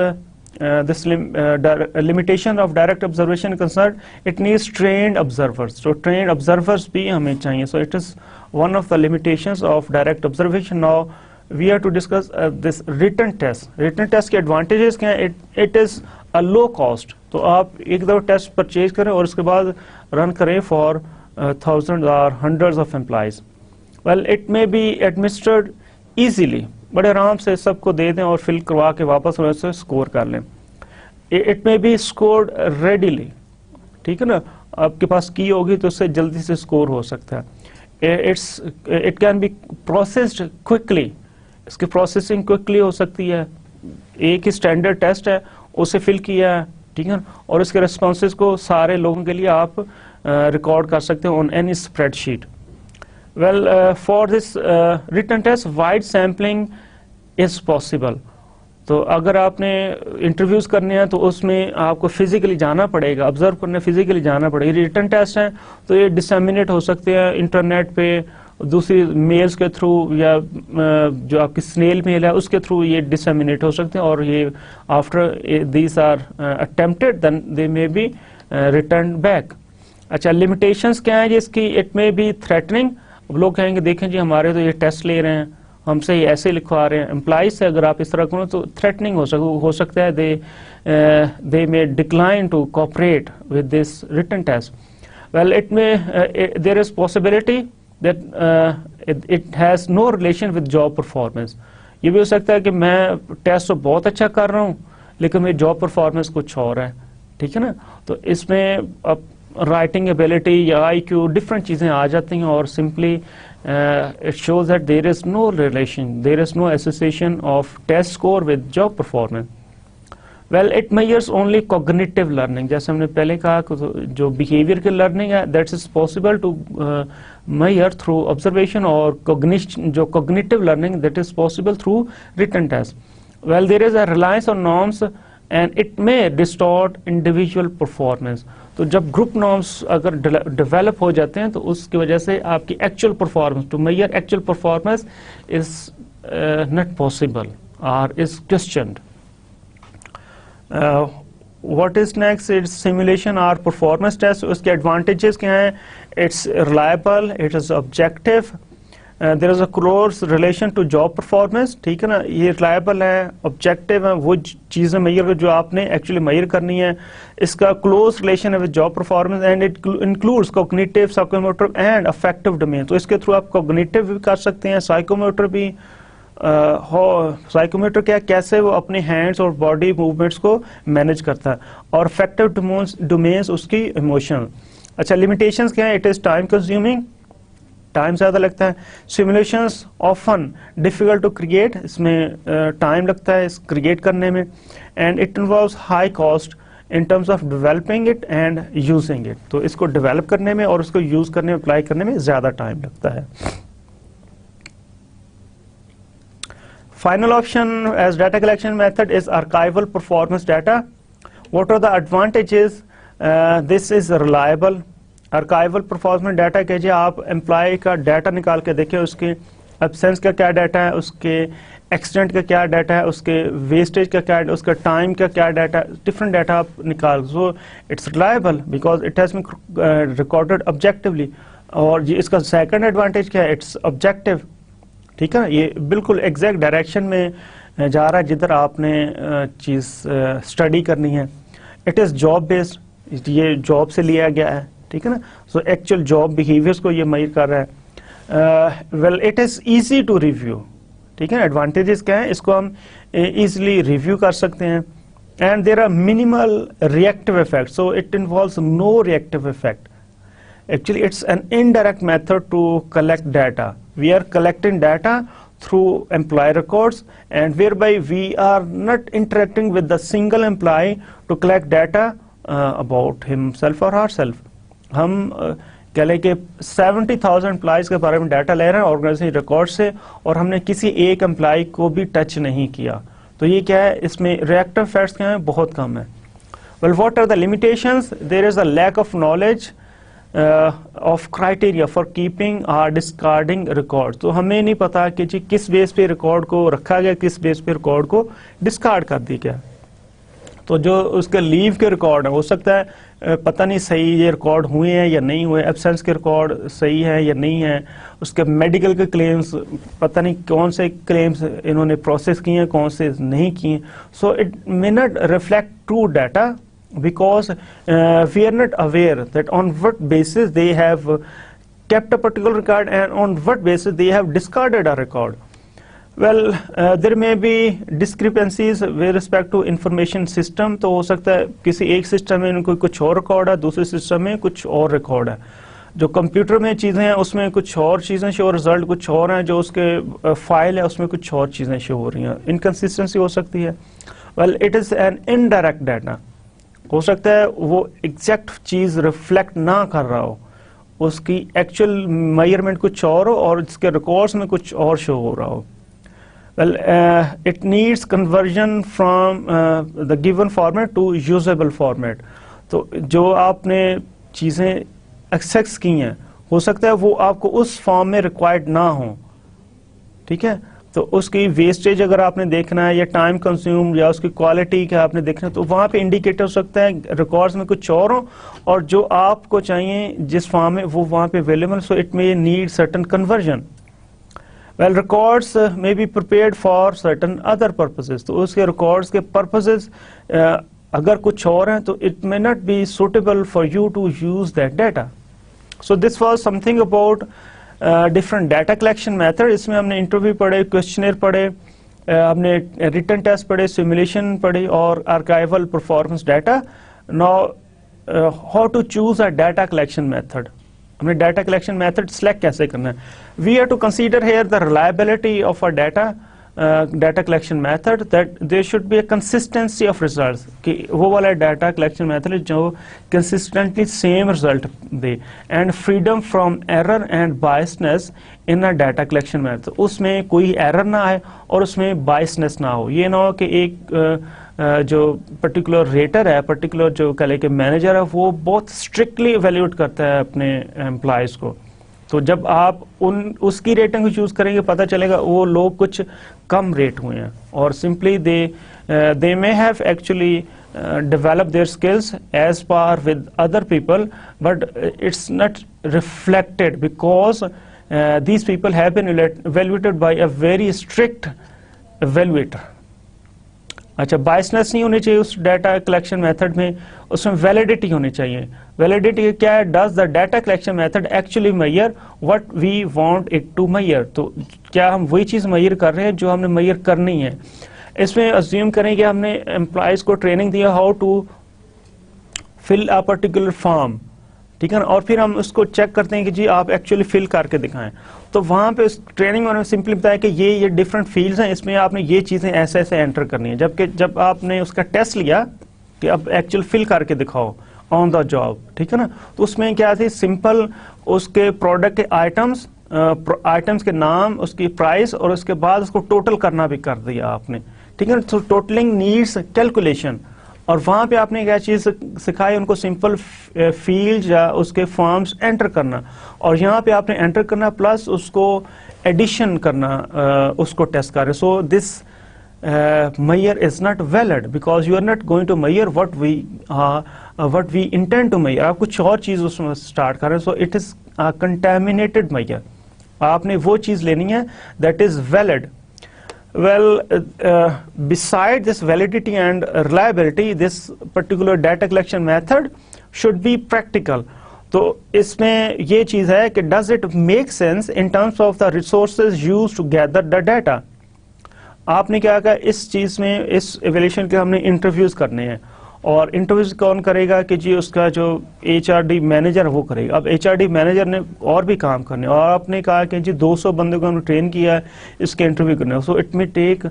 this limitation of direct observation concerned, it needs trained observers. So trained observers भी हमें चाहिए. So it is one of the limitations of direct observation. Now we have to discuss this written test. Written test के advantages क्या हैं? It is a low cost. तो आप एक दफ़ा टेस्ट परचेज करें और उसके बाद रन करें for thousands or hundreds of employees. Well, it may be administered easily. बड़े आराम से सबको दे दें और फिल करवा के वापस उसे स्कोर कर लें. It may be scored readily. ठीक है ना, आपके पास की होगी तो उससे जल्दी से स्कोर हो सकता है. It can be processed quickly. इसकी प्रोसेसिंग क्विकली हो सकती है. एक ही स्टैंडर्ड टेस्ट है, उसे फिल किया है, ठीक है, और इसके रिस्पॉन्सेज को सारे लोगों के लिए आप रिकॉर्ड कर सकते हो on any spreadsheet. Well, for this written test wide sampling is possible. तो अगर आपने इंटरव्यूज़ करने हैं तो उसमें आपको फिजिकली जाना पड़ेगा, ऑब्जर्व करने फिजिकली जाना पड़ेगा. रिटन टेस्ट हैं तो ये डिसमिनेट हो सकते हैं इंटरनेट पे, दूसरी मेल्स के थ्रू, या जो आपकी स्नेल मेल है उसके थ्रू ये डिसमिनेट हो सकते हैं, और ये after these are attempted then they may be return back. अच्छा, लिमिटेशंस क्या है इसकी? It may be threatening. लोग कहेंगे देखें जी हमारे तो ये टेस्ट ले रहे हैं, हमसे ये ऐसे लिखवा रहे हैं. एम्प्लॉइज से अगर आप इस तरह करो तो थ्रेटनिंग हो सकता है. They may decline to cooperate with this written test. Well, it may there is possibility that it has no relation with job performance. ये भी हो सकता है कि मैं टेस्ट तो बहुत अच्छा कर रहा हूँ लेकिन मेरी जॉब परफॉर्मेंस कुछ और है, ठीक है ना. तो इसमें अब राइटिंग एबिलिटी या IQ डिफरेंट चीज़ें आ जाती हैं, और simply it shows that there is no relation, there is no association of test score with job performance. Well, it measures only cognitive learning. जैसे हमने पहले कहा जो बिहेवियर की लर्निंग है that's is possible to measure through observation, or जो cognitive learning that is possible through written test. Well, there is a reliance on norms and it may distort individual performance. तो जब group norms अगर develop हो जाते हैं तो उसकी वजह से आपकी actual performance, to measure actual performance is not possible or is questioned. What is next? It's simulation or performance test. उसके advantages क्या हैं? It's reliable, it is objective, there is a close relation to job performance. ठीक है ना, ये reliable है, objective है, वो चीज़ें measure जो आपने actually measure करनी है. इसका close relation है with job performance and it includes cognitive, psychomotor and affective domain. तो इसके थ्रू आप cognitive भी कर सकते हैं, psychomotor भी. साइकोमेटर क्या, कैसे वो अपने हैंड्स और बॉडी मूवमेंट्स को मैनेज करता है, और अफेक्टिव डोमेन्स उसकी इमोशन. अच्छा, लिमिटेशंस क्या है? It is time consuming, time ज़्यादा लगता है. Simulations often difficult to create, इसमें टाइम लगता है इस क्रिएट करने में. And it involves high cost in terms of developing it and using it. तो इसको डेवलप करने में और उसको यूज करने में, अप्लाई करने में ज़्यादा टाइम लगता है. Final option as data collection method is archival performance data. What are the advantages? This is reliable. Archival performance data के जी आप एम्प्लॉय का डाटा निकाल के देखें, उसके एब्सेंस का क्या डाटा है, उसके एक्सीडेंट का क्या डाटा है, उसके वेस्टेज का क्या, उसका टाइम का क्या डाटा, डिफरेंट डाटा आप निकाल. So it's reliable because it has been recorded objectively. और ये इसका सेकंड एडवांटेज क्या है? It's objective. ठीक है, ये बिल्कुल एग्जैक्ट डायरेक्शन में जा रहा है जिधर आपने चीज़ स्टडी करनी है. इट इज़ जॉब बेस्ड, ये जॉब से लिया गया है, ठीक है ना. सो एक्चुअल जॉब बिहेवियर्स को ये मेजर कर रहा है. Well, it is easy to review. ठीक है, एडवांटेजेस क्या है? इसको हम इजीली रिव्यू कर सकते हैं. And there are minimal reactive effect, so it involves no reactive effect. Actually, it's an indirect method to collect data. We are collecting data through employee records, and whereby we are not interacting with the single employee to collect data about himself or herself. हम कह लें कि 70,000 employees के बारे में data ले रहे हैं ऑर्गेनाइजेशन रिकॉर्ड से, और हमने किसी एक एम्प्लॉय को भी टच नहीं किया. तो ये क्या है? इसमें रिएक्टिव फैक्ट्स क्या हैं? बहुत कम है. Well, what are the limitations? There is a lack of knowledge of criteria for keeping और डिस्कार्डिंग रिकॉर्ड. तो हमें नहीं पता कि जी किस बेस पे रिकॉर्ड को रखा गया, किस बेस पे रिकॉर्ड को डिस्कार्ड कर दिया गया. तो जो उसके लीव के रिकॉर्ड है, हो सकता है पता नहीं सही ये रिकॉर्ड हुए हैं या नहीं हुए, एब्सेंस के रिकॉर्ड सही है या नहीं है, उसके मेडिकल के क्लेम्स पता नहीं कौन से क्लेम्स इन्होंने प्रोसेस किए हैं, कौन से नहीं किए. सो it may not reflect true data because we are not aware that on what basis they have kept a particular record and on what basis they have discarded a record. Well, there may be discrepancies with respect to information system. तो हो सकता है किसी एक system में इनको कुछ और रिकॉर्ड है, दूसरे सिस्टम में कुछ और रिकॉर्ड है. जो कंप्यूटर में चीज़ें हैं उसमें कुछ और चीज़ें शो, रिजल्ट कुछ और हैं, जो उसके फाइल है उसमें कुछ और चीज़ें शो हो रही हैं. इनकन्सिस्टेंसी हो सकती है. Well, it is an indirect data. हो सकता है वो एग्जैक्ट चीज़ रिफ्लेक्ट ना कर रहा हो, उसकी एक्चुअल मेजरमेंट कुछ और हो और इसके रिकॉर्ड्स में कुछ और शो हो रहा हो. Well, it needs conversion from the given format to usable format. तो जो आपने चीज़ें एक्सेस की हैं हो सकता है वो आपको उस फॉर्म में रिक्वायर्ड ना हो. ठीक है, तो उसकी वेस्टेज अगर आपने देखना है या टाइम कंज्यूम या उसकी क्वालिटी का आपने देखना है, तो वहाँ पे इंडिकेटर हो सकता है रिकॉर्ड्स में कुछ और हो और जो आपको चाहिए जिस फॉर्म में वो वहाँ पे available. So it may need certain conversion. Well, records may be prepared for certain other purposes. तो उसके रिकॉर्ड्स के पर्पसेस अगर कुछ और हैं तो it may not be suitable for you to use that data. So this was something about different data collection method. इसमें हमने इंटरव्यू पढ़े, क्वेश्चनर पढ़े, हमने रिटन टेस्ट पढ़े, सिमुलेशन पढ़े और archival performance data. Now how to choose a data collection method. हमने data collection method select कैसे करना है. We have to consider here the reliability of a data collection method, that there should be a consistency of results, कि वो वाला data collection method जो consistently same result दे, and freedom from error and biasness in a data collection method. उसमें कोई error ना आए और उसमें बायसनेस ना हो. ये ना हो कि एक जो पर्टिकुलर रेटर है, पर्टिकुलर जो कह लें कि मैनेजर है, वो बहुत स्ट्रिक्टली इवेल्यूएट करता है अपने एम्प्लॉयज़ को. तो जब आप उसकी रेटिंग को चूज करेंगे पता चलेगा वो लोग कुछ कम रेट हुए हैं और simply they may have actually develop their skills as par with other people, but it's not reflected because these people have been evaluated by a very strict evaluator. अच्छा, बायसनेस नहीं होनी चाहिए उस डाटा कलेक्शन मेथड में, उसमें validity होनी चाहिए. Validity क्या है? Does the data collection method actually measure what we want it to measure. तो क्या हम वही चीज़ मेजर कर रहे हैं जो हमने मेजर करनी है. इसमें अज्यूम करें कि हमने एम्प्लॉयज़ को ट्रेनिंग दिया how to fill a particular form, ठीक है ना, और फिर हम उसको चेक करते हैं कि जी आप एक्चुअली फिल करके दिखाएं. तो वहाँ पे उस ट्रेनिंग में सिंपली बताया कि ये डिफरेंट फील्ड्स हैं, इसमें आपने ये चीज़ें ऐसे ऐसे एंटर करनी है. जबकि जब आपने उसका टेस्ट लिया कि अब एक्चुअल फिल करके दिखाओ ऑन द जॉब, ठीक है ना, तो उसमें क्या थी, सिंपल उसके प्रोडक्ट के आइटम्स के नाम, उसकी प्राइस और उसके बाद उसको टोटल करना भी कर दिया आपने, ठीक है ना. तो टोटलिंग नीड्स कैलकुलेशन. और वहाँ पे आपने क्या चीज़ सिखाई उनको, सिंपल फील्ड या उसके फॉर्म्स एंटर करना, और यहाँ पे आपने एंटर करना प्लस उसको एडिशन करना, उसको टेस्ट कर रहे. So this measure is not valid because you are not going to measure what we intend to measure. आप कुछ और चीज़ उसमें स्टार्ट कर रहे हैं. So it is contaminated measure. आपने वो चीज़ लेनी है that is valid. Well, beside this validity and reliability, this particular data collection method should be practical. तो इसमें ये चीज़ है कि does it make sense in terms of the resources used to gather the data. आपने क्या कहा, इस चीज़ में, इस एवेल्यूशन के हमने इंटरव्यूज करने हैं, और इंटरव्यूज कौन करेगा कि जी उसका जो HRD मैनेजर वो करेगा. अब HRD मैनेजर ने और भी काम करने, और आपने कहा कि जी 200 बंदों को हमने ट्रेन किया है इसके इंटरव्यू करने. So it may take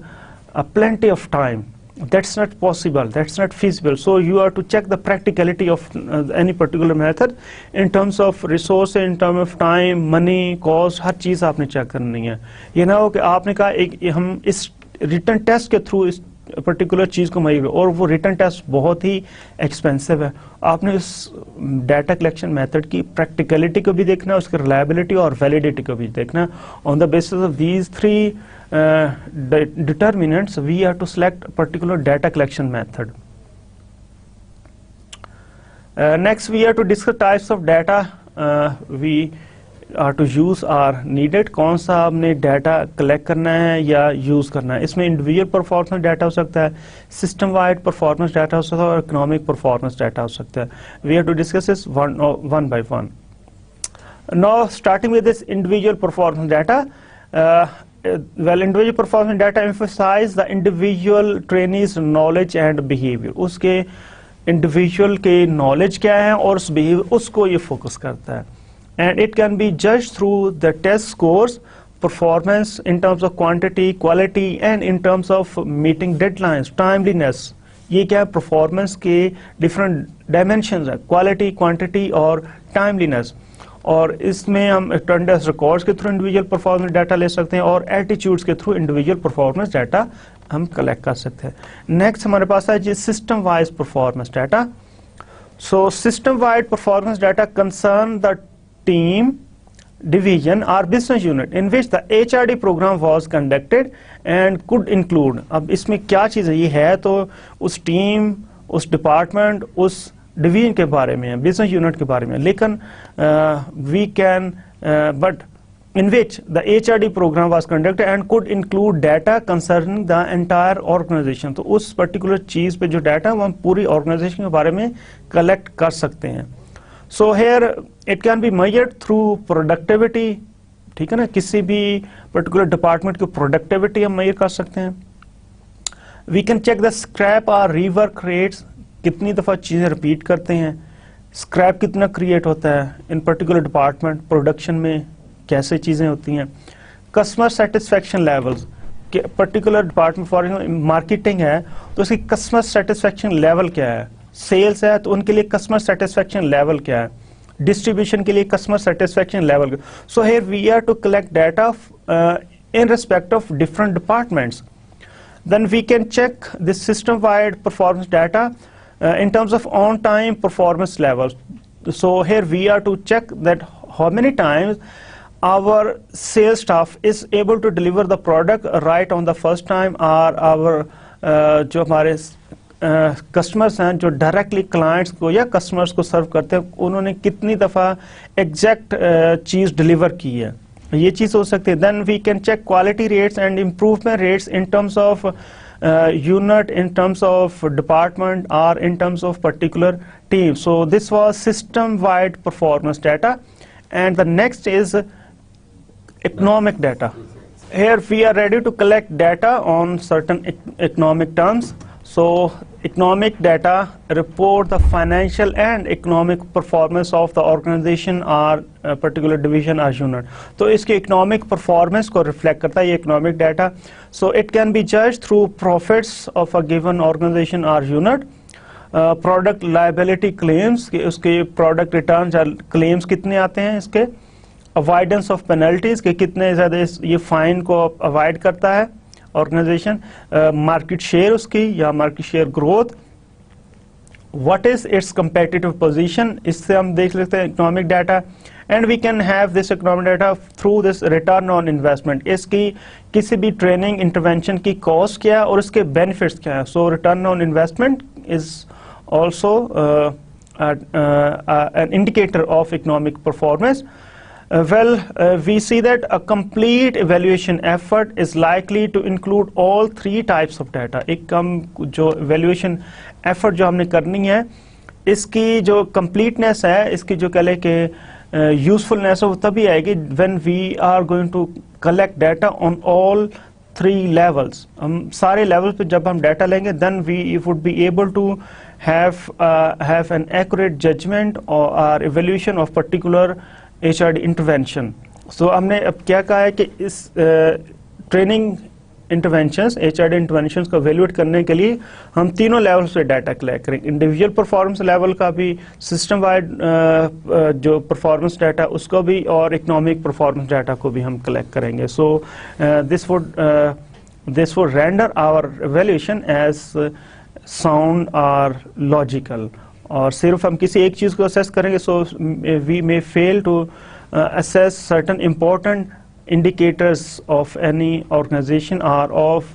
plenty of time. That's not possible, that's not feasible. So you are to check the practicality of any particular method in terms of resource, in terms of time, money, cost, हर चीज़ आपने check करनी है. ये ना हो कि आपने कहा हम इस रिटर्न टेस्ट के थ्रू इस पर्टिकुलर चीज़ को मेजर, और वो रिटर्न टेस्ट बहुत ही एक्सपेंसिव है. आपने इस डाटा कलेक्शन मेथड की प्रैक्टिकलिटी को भी देखना, उसकी रिलायबिलिटी और वैलिडिटी को भी देखना. On the basis of these three determinants we have to select a particular data collection method. Next we are to discuss types of data we are to use are needed. कौन सा हमने data collect करना है या use करना है. इसमें individual performance data हो सकता है, सिस्टम वाइड परफॉर्मेंस डाटा हो सकता है और इकोनॉमिक परफॉर्मेंस डाटा हो सकता है. We have to discuss this one by one. Now starting with this individual performance data, well, individual performance data emphasize the individual trainee's knowledge and behavior. उसके individual के knowledge क्या है और उस behavior उसको ये focus करता है. And it can be judged through the test scores, performance in terms of quantity, quality and in terms of meeting deadlines, timeliness. ये क्या है, performance के different dimensions है, quality, quantity और timeliness. और इसमें हम अटेंडेंस रिकॉर्ड्स के थ्रू इंडिविजुअल परफॉर्मेंस डाटा ले सकते हैं और एटीट्यूड्स के थ्रू इंडिविजुअल परफॉर्मेंस डाटा हम कलेक्ट कर सकते हैं. नेक्स्ट हमारे पास है जी system wise performance data. So system wide performance data concern the team, division or business unit in which the HRD program was conducted and could include. अब इसमें क्या चीज़ है, ये है तो उस टीम, उस डिपार्टमेंट, उस डिवीजन के बारे में, बिजनेस यूनिट के बारे में. लेकिन we can but in which the HRD program was conducted and could include data concerning the entire organization. तो उस पर्टिकुलर चीज़ पे जो डाटा वो हम पूरी ऑर्गेनाइजेशन के बारे में कलेक्ट कर सकते हैं. So here it can be measured through productivity. ठीक है ना, किसी भी पर्टिकुलर डिपार्टमेंट की प्रोडक्टिविटी हम मेजर कर सकते हैं. We can check the scrap और रीवर्क रेट्स, कितनी दफ़ा चीज़ें रिपीट करते हैं, स्क्रैप कितना क्रिएट होता है इन पर्टिकुलर डिपार्टमेंट, प्रोडक्शन में कैसे चीज़ें होती हैं. Customer satisfaction levels, particular department for marketing है तो उसकी कस्टमर सेटिस्फेक्शन लेवल क्या है, सेल्स है तो उनके लिए कस्टमर सेटिस्फेक्शन लेवल क्या है, डिस्ट्रीब्यूशन के लिए customer satisfaction level. So here we are to collect data in respect of different departments. Then we can check this system wide performance data in terms of on-time performance levels. So here we are to check that how many times our sales staff is able to deliver the product right on the first time, or our जो हमारे customers हैं जो directly clients को या customers को सर्व करते हैं, उन्होंने कितनी दफ़ा एग्जैक्ट चीज़ डिलीवर की है, ये चीज़ हो सकती है. Then we can check quality rates and improvement rates in terms of unit, in terms of department or in terms of particular team. So this was system wide performance data. And the next is economic data. Here we are ready to collect data on certain economic terms. So economic data report the financial and economic performance of the organization or particular division or unit. तो इसके economic performance को reflect करता है ये economic data. So it can be judged through profits of a given organization or unit, product liability claims, कि उसके product returns or claims कितने आते हैं इसके, avoidance of penalties, कि कितने ज़्यादा ये fine को avoid करता है ऑर्गेनाइजेशन, मार्केट शेयर उसकी या market share growth, what is its competitive position, इससे हम देख लेते हैं economic data. And we can have this economic data through this return on investment, इसकी किसी भी ट्रेनिंग इंटरवेंशन की कॉस्ट क्या है और उसके बेनिफिट्स क्या है. So return on investment is also an indicator of economic performance. We see that a complete evaluation effort is likely to include all three types of data. एक जो evaluation effort जो हमने करनी है, इसकी जो completeness है, इसकी जो कह लें कि usefulness है वो तभी आएगी when we are going to collect data on all three levels. हम सारे levels पे जब हम data लेंगे then we would be able to have an accurate judgment or evaluation of particular HRD intervention. So हमने अब क्या कहा है कि इस ट्रेनिंग इंटरवेंशंस, HRD इंटरवेंशंस को एवेल्यूएट करने के लिए हम तीनों लेवल्स पे डाटा कलेक्ट करेंगे. इंडिविजुअल परफॉर्मेंस लेवल का भी, सिस्टम वाइड जो परफॉर्मेंस डाटा उसको भी, और इकोनॉमिक परफॉर्मेंस डाटा को भी हम कलेक्ट करेंगे. So this would render our evaluation as sound और लॉजिकल. और सिर्फ हम किसी एक चीज़ को असेस करेंगे, so we may fail to assess certain important indicators of any organization or of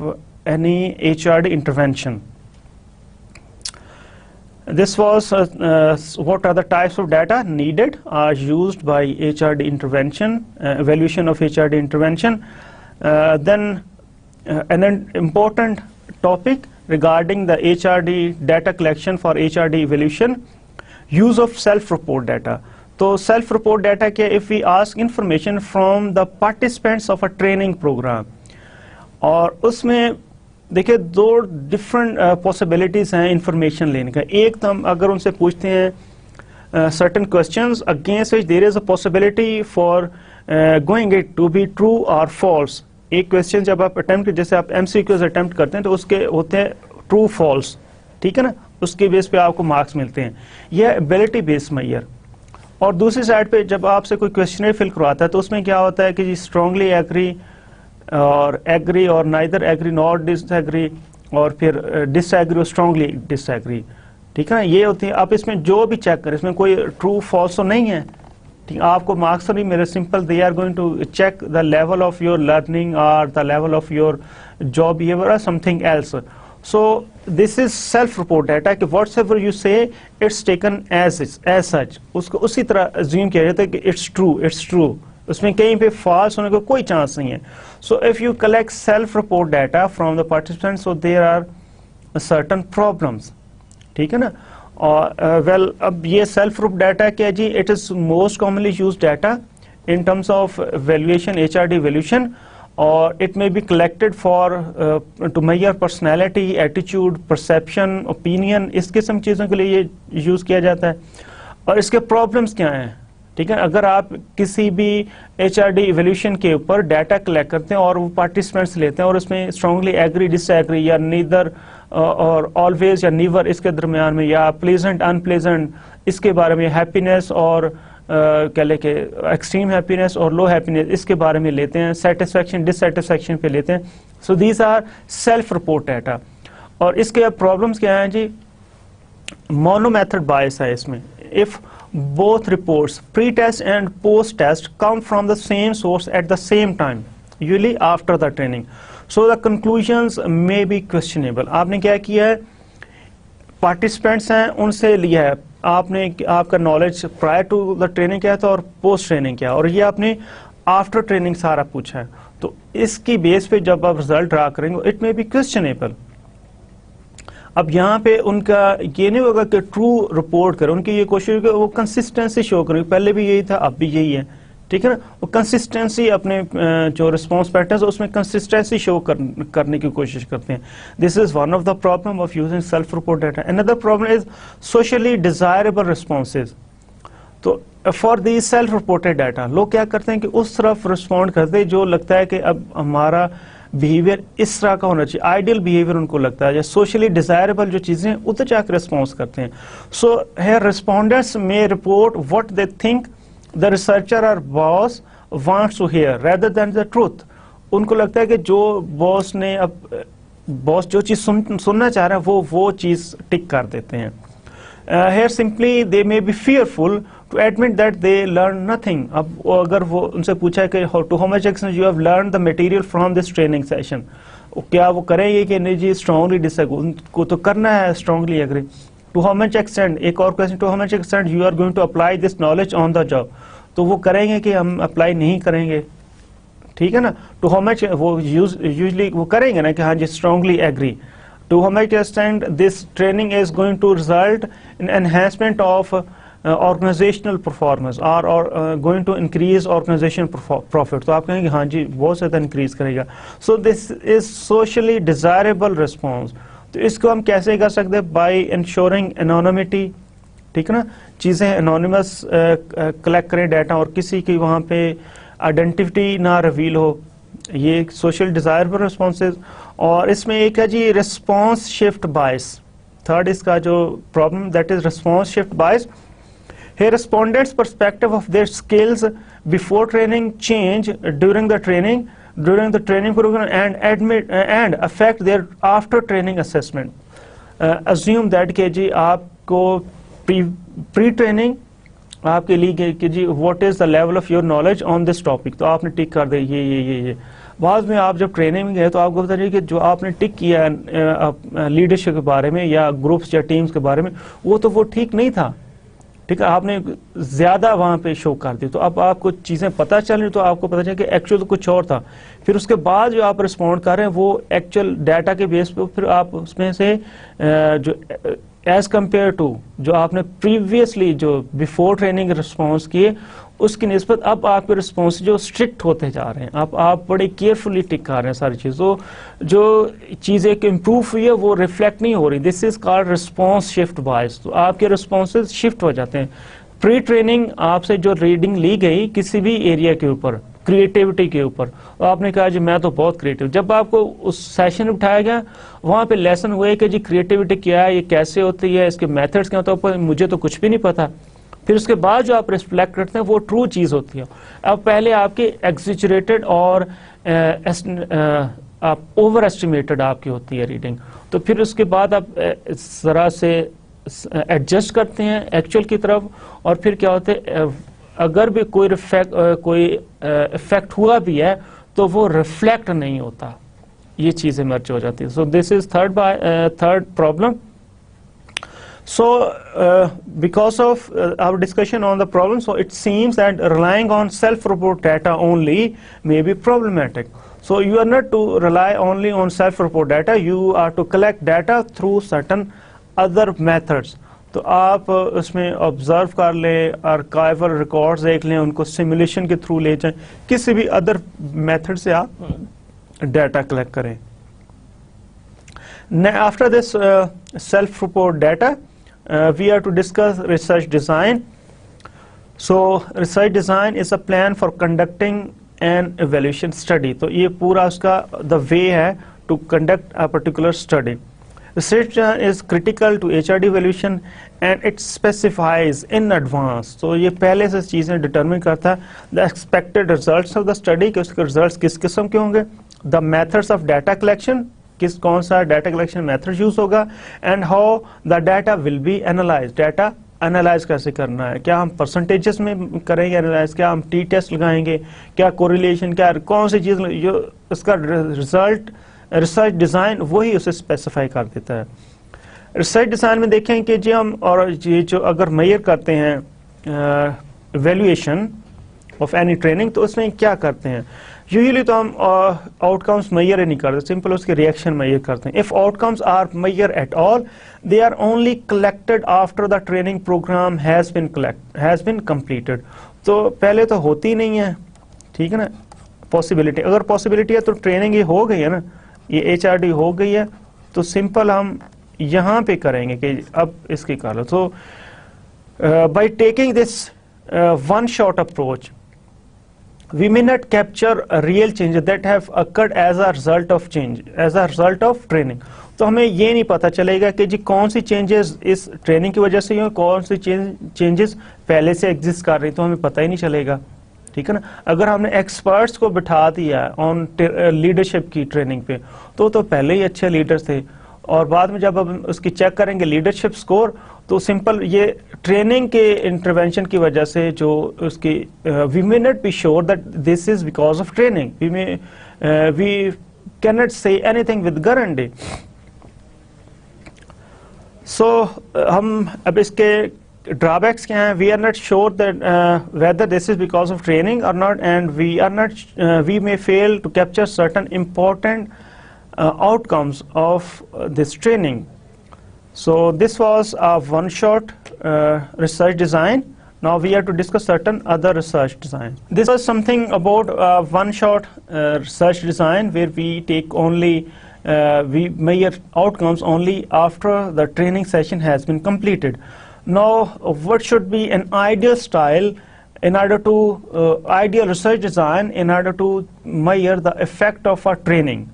any HRD intervention. This was what are the types of data needed are used by HRD intervention, evaluation of HRD intervention. Then an important topic regarding the HRD data collection for HRD evaluation, use of self-report data. So self-report data के if we ask information from the participants of a training program, और उसमें देखिए दो different possibilities हैं information लेने का. एक तो हम अगर उनसे पूछते हैं certain questions against which there is a possibility for going it to be true और फॉल्स. एक क्वेश्चन जब आप अटेम्प्ट, जैसे आप एमसीक्यूज अटेम्प्ट करते हैं तो उसके होते हैं ट्रू फॉल्स, ठीक है ना, उसके बेस पे आपको मार्क्स मिलते हैं. यह एबिलिटी बेस्ड मैयर. और दूसरी साइड पे जब आपसे कोई क्वेश्चनर फिल करवाता है तो उसमें क्या होता है कि जी स्ट्रांगली एग्री और एग्री और नाइदर एग्री नॉट डिसएग्री और फिर डिसएग्री और स्ट्रांगली डिसएग्री, ठीक है ना, ये होती है. आप इसमें जो भी चेक करें इसमें कोई ट्रू फॉल्स तो नहीं है, ठीक. आपको मार्क्स तो नहीं मेरे simple they are going to check the level of your learning और the level of your job behaviour और something else. So this is self-report data कि whatever you say it's taken as such. उसको उसी तरह assume किया जाता है कि it's true. उसमें कहीं पे false होने का कोई चांस नहीं है. So if you collect self-report data from the participants, so there are certain problems, ठीक है ना. और well अब ये self-report data क्या जी, it is most commonly used data in terms of evaluation, HRD evaluation. और it may be collected for to measure personality, attitude, perception, opinion. इस किस्म चीज़ों के लिए ये यूज़ किया जाता है. और इसके प्रॉब्लम्स क्या हैं, ठीक है. अगर आप किसी भी HRD इवोल्यूशन के ऊपर डाटा कलेक्ट करते हैं और वो पार्टिसिपेंट्स लेते हैं और उसमें स्ट्रांगली एग्री, डिसएग्री या नीदर और ऑलवेज या नीवर इसके दरमियान में, या प्लेजेंट अनप्लेजेंट इसके बारे में, हैप्पीनेस और क्या लेके एक्सट्रीम हैप्पीनेस और लो हैप्पीनेस इसके बारे में लेते हैं, सेटिस्फैक्शन डिससेटिस्फैक्शन पे लेते हैं. So these are self report data. और इसके अब प्रॉब्लम्स क्या हैं जी, मोनो मेथड बायस है इसमें. If both reports pre test and post test come from the same source at the same time, usually after the training, so the conclusions may be questionable. आपने क्या किया है, participants हैं उनसे लिया है आपने, आपका knowledge prior to the training क्या था और पोस्ट ट्रेनिंग क्या, और ये आपने आफ्टर ट्रेनिंग सारा पूछा है. तो इसकी बेस पे जब आप रिजल्ट ड्रा करेंगे इट मे बी क्वेश्चनेबल. अब यहाँ पे उनका ये नहीं होगा कि ट्रू रिपोर्ट करें, उनकी ये कोशिश होगी वो कंसिस्टेंसी शो करें. पहले भी यही था, अब भी यही है, ठीक है ना. वो कंसिस्टेंसी अपने जो रिस्पॉन्स पैटर्न उसमें कंसिस्टेंसी शो करने की कोशिश करते हैं. This is one of the problem of using self report data. Another problem is socially desirable responses. तो for the self reported data लोग क्या करते हैं कि उस तरफ रिस्पॉन्ड करते हैं जो लगता है कि अब हमारा बिहेवियर इस तरह का होना चाहिए, आइडियल बिहेवियर उनको लगता है, या सोशली डिजायरेबल जो चीजें उधर जाकर रिस्पॉन्स करते हैं. So here respondents may report what they think the researcher or boss wants to hear rather than the truth. उनको लगता है कि जो बॉस ने अब बॉस जो चीज सुनना चाह रहा है वो चीज टिक कर देते हैं. Here simply they may be fearful to admit that they learn nothing. अब अगर वो उनसे पूछा है कि to how much extent you have learned the material from this training session, क्या वो करेंगे कि नहीं जी strongly disagree, उनको तो करना है strongly agree. To how much extent, एक और question, to how much extent you are going to apply this knowledge on the job, तो वो करेंगे कि हम अप्लाई नहीं करेंगे, ठीक है ना. to how much वो usually वो करेंगे ना कि हाँ जी strongly agree. to how much extent this training is going to result in enhancement of organizational performance or going to increase organization profit, तो आप कहेंगे हाँ जी बहुत ज़्यादा इंक्रीज करेगा. so this is socially desirable response. तो इसको हम कैसे कर सकते हैं, बाय इंश्योरिंग एनोनिमिटी, ठीक है ना, चीज़ें एनोनिमस कलेक्ट करें डाटा और किसी की वहाँ पे आइडेंटिटी ना रिवील हो. ये सोशल डिजायरेबल रिस्पॉन्सेज. और इसमें एक है जी रिस्पॉन्स शिफ्ट बायस. थर्ड इसका जो problem that is response shift bias. Here respondents' perspective of their skills before training change during the training program and affect their after training assessment. Assume that कि जी आपको pre training आपके लिए कि जी what is the level of your knowledge on this topic, तो आपने टिक कर दे ये. बाद में आप जब ट्रेनिंग में गए तो आपको पता चलिए कि जो आपने टिक किया लीडरशिप के बारे में या ग्रुप्स या टीम्स के बारे में, वो ठीक नहीं था, ठीक है, आपने ज्यादा वहां पे शो कर दी। तो अब आपको चीजें पता चल रही तो आपको पता चला कि एक्चुअल तो कुछ और था। फिर उसके बाद जो आप रिस्पॉन्ड कर रहे हैं वो एक्चुअल डाटा के बेस पे, फिर आप उसमें से जो एज कंपेयर टू जो आपने प्रीवियसली जो बिफोर ट्रेनिंग रिस्पॉन्स किए उसकी निस्बत अब आपके रिस्पॉन्स जो स्ट्रिक्ट होते जा रहे हैं। अब आप बड़े केयरफुली टिक कर रहे हैं सारी चीज़ों, जो चीज़ एक इम्प्रूव हुई है वो रिफ्लेक्ट नहीं हो रही। This is called response shift bias. तो आपके रिस्पॉन्सेज शिफ्ट हो जाते हैं। प्री ट्रेनिंग आपसे जो रीडिंग ली गई किसी भी एरिया के ऊपर, क्रिएटिविटी के ऊपर, तो आपने कहा जी मैं तो बहुत क्रिएटिव, जब आपको उस सेशन में उठाया गया वहां पे लेसन हुए कि जी क्रिएटिविटी क्या है, ये कैसे होती है, इसके मेथड्स क्या होते हैं, मुझे तो कुछ भी नहीं पता। फिर उसके बाद जो आप रिफ्लेक्ट करते हैं वो ट्रू चीज होती है। अब पहले आपकी एग्जिजरेटेड और आप ओवर एस्टिमेटेड आपकी होती है रीडिंग, तो फिर उसके बाद आप जरा से एडजस्ट करते हैं एक्चुअल की तरफ, और फिर क्या होते है अगर भी कोई इफेक्ट हुआ भी है तो वो रिफ्लेक्ट नहीं होता, ये चीजें मर्ज हो जाती है। सो this is third problem. So because of our discussion on the problem, so it seems that relying on self-report data only may be problematic. So you are not to rely only on self-report data, you are to collect data through certain other methods. तो आप उसमें observe कर लें, archival records देख लें, उनको simulation के through ले जाएं, किसी भी अदर मेथड से आप डाटा कलेक्ट करें. After this self-report data, we are to discuss research design. So research design is a plan for conducting an evaluation study. तो ये पूरा उसका the way है to conduct a particular study. Research is critical to HRD evaluation and it specifies in advance. तो ये पहले से चीजें determine करता है the expected results of the study, कि उसके results किस किस्म के होंगे, the methods of data collection, कौन सा डाटा कलेक्शन मेथड यूज होगा, and how the data will be analyse. Data analyse कैसे करना है, क्या हम परसेंटेजेस में करेंगे एनालाइज, क्या हम टी टेस्ट लगाएंगे, क्या कोरिलेशन, क्या कौन सी चीज जो उसका रिजल्ट रिसर्च डिजाइन वही उसे स्पेसिफाई कर देता है. रिसर्च डिजाइन में देखें कि जी हम और ये जो अगर मेजर करते हैं इवैल्यूएशन ऑफ एनी ट्रेनिंग, तो उसमें क्या करते हैं. यूजुअली तो हम आउटकम्स मेजर नहीं करते, सिंपल उसके रिएक्शन मेजर करते हैं. If outcomes are measure at all, they are only collected after the training program has been completed. तो पहले तो होती नहीं है, ठीक है ना, पॉसिबिलिटी. अगर पॉसिबिलिटी है तो ट्रेनिंग ये हो गई है ना, ये HRD हो गई है, तो सिंपल हम यहाँ पे करेंगे कि अब इसकी कर लो. तो by taking this one shot approach, we may not capture real changes that have occurred as a result of change, as a result of training. तो हमें ये नहीं पता चलेगा कि जी कौन सी चेंजेस इस ट्रेनिंग की वजह से हुई, कौन सी चेंजेस पहले से एग्जिस्ट कर रही, तो हमें पता ही नहीं चलेगा, ठीक है ना. अगर हमने एक्सपर्ट्स को बिठा दिया ऑन लीडरशिप की ट्रेनिंग पे, तो पहले ही अच्छे लीडर्स थे, और बाद में जब हम उसकी चेक करेंगे लीडरशिप स्कोर, तो सिंपल ये ट्रेनिंग के इंटरवेंशन की वजह से जो उसकी we may not be sure that this is because of training, we can not say anything with guarantee. So हम अब इसके ड्रॉबैक्स क्या हैं. We are not sure that whether this is because of training और not, and we may fail to capture certain important outcomes of this training. So this was a one-shot research design. Now we have to discuss certain other research design. This was something about one-shot research design where we take only we measure outcomes only after the training session has been completed. Now what should be an ideal style in order to ideal research design in order to measure the effect of a training.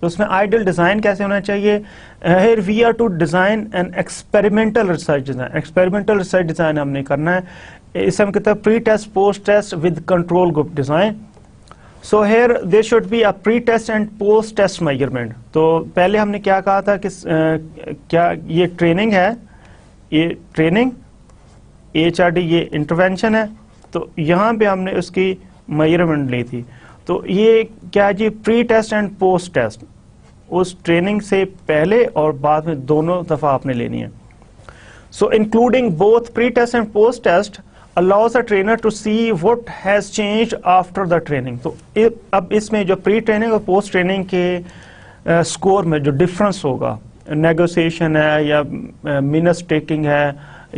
तो उसमें ideal design कैसे होना चाहिए. Here we are to design an experimental research design. Experimental research design हमने करना है, इसे हम कहते हैं pre test post test with control group design. So here there should be a pre test and post test measurement. तो पहले हमने क्या कहा था कि क्या ये ट्रेनिंग है, ये ट्रेनिंग, HRD ये इंटरवेंशन है, तो यहाँ पे हमने उसकी मेजरमेंट ली थी. तो ये क्या है जी, pre test and post test, उस ट्रेनिंग से पहले और बाद में दोनों दफा आपने लेनी है। सो including both pre test and post test allows the trainer to see what has changed after the training। तो अब इसमें जो प्री ट्रेनिंग और पोस्ट ट्रेनिंग के स्कोर में जो डिफरेंस होगा, नेगोशिएशन है या मिनट्स टेकिंग है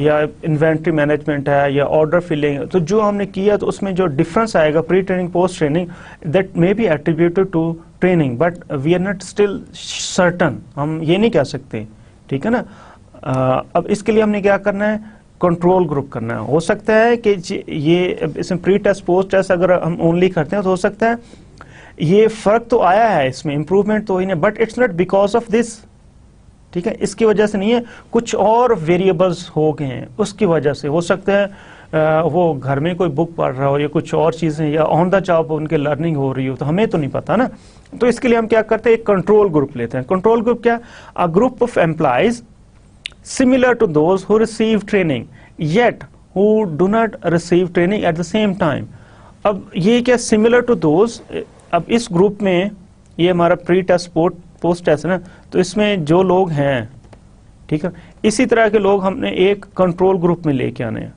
या इन्वेंट्री मैनेजमेंट है या ऑर्डर फिलिंग, तो जो हमने किया तो उसमें जो डिफरेंस आएगा pre training post training, that may be attributed to training but we are not still certain, हम ये नहीं कह सकते, ठीक है ना। अब इसके लिए हमने क्या करना है, कंट्रोल ग्रुप करना है। हो सकता है कि ये इसमें प्री टेस्ट पोस्ट टेस्ट अगर हम ओनली करते हैं तो हो सकता है ये फर्क तो आया है, इसमें इंप्रूवमेंट तो ही नहीं, but it's not because of this, ठीक है, इसकी वजह से नहीं है, कुछ और वेरिएबल्स हो गए हैं उसकी वजह से। हो सकता है वो घर में कोई बुक पढ़ रहा हो या कुछ और चीजें या ऑन द जॉब उनके लर्निंग हो रही हो, तो हमें तो नहीं पता ना। तो इसके लिए हम क्या करते हैं, एक कंट्रोल ग्रुप लेते हैं। कंट्रोल ग्रुप क्या, a group of employees similar to those who receive training yet who do not receive training at the same time। अब ये क्या similar to those, अब इस ग्रुप में ये हमारा प्री टेस्ट पोस्ट टेस्ट है ना, तो इसमें जो लोग हैं, ठीक है, इसी तरह के लोग हमने एक कंट्रोल ग्रुप में लेके आने हैं।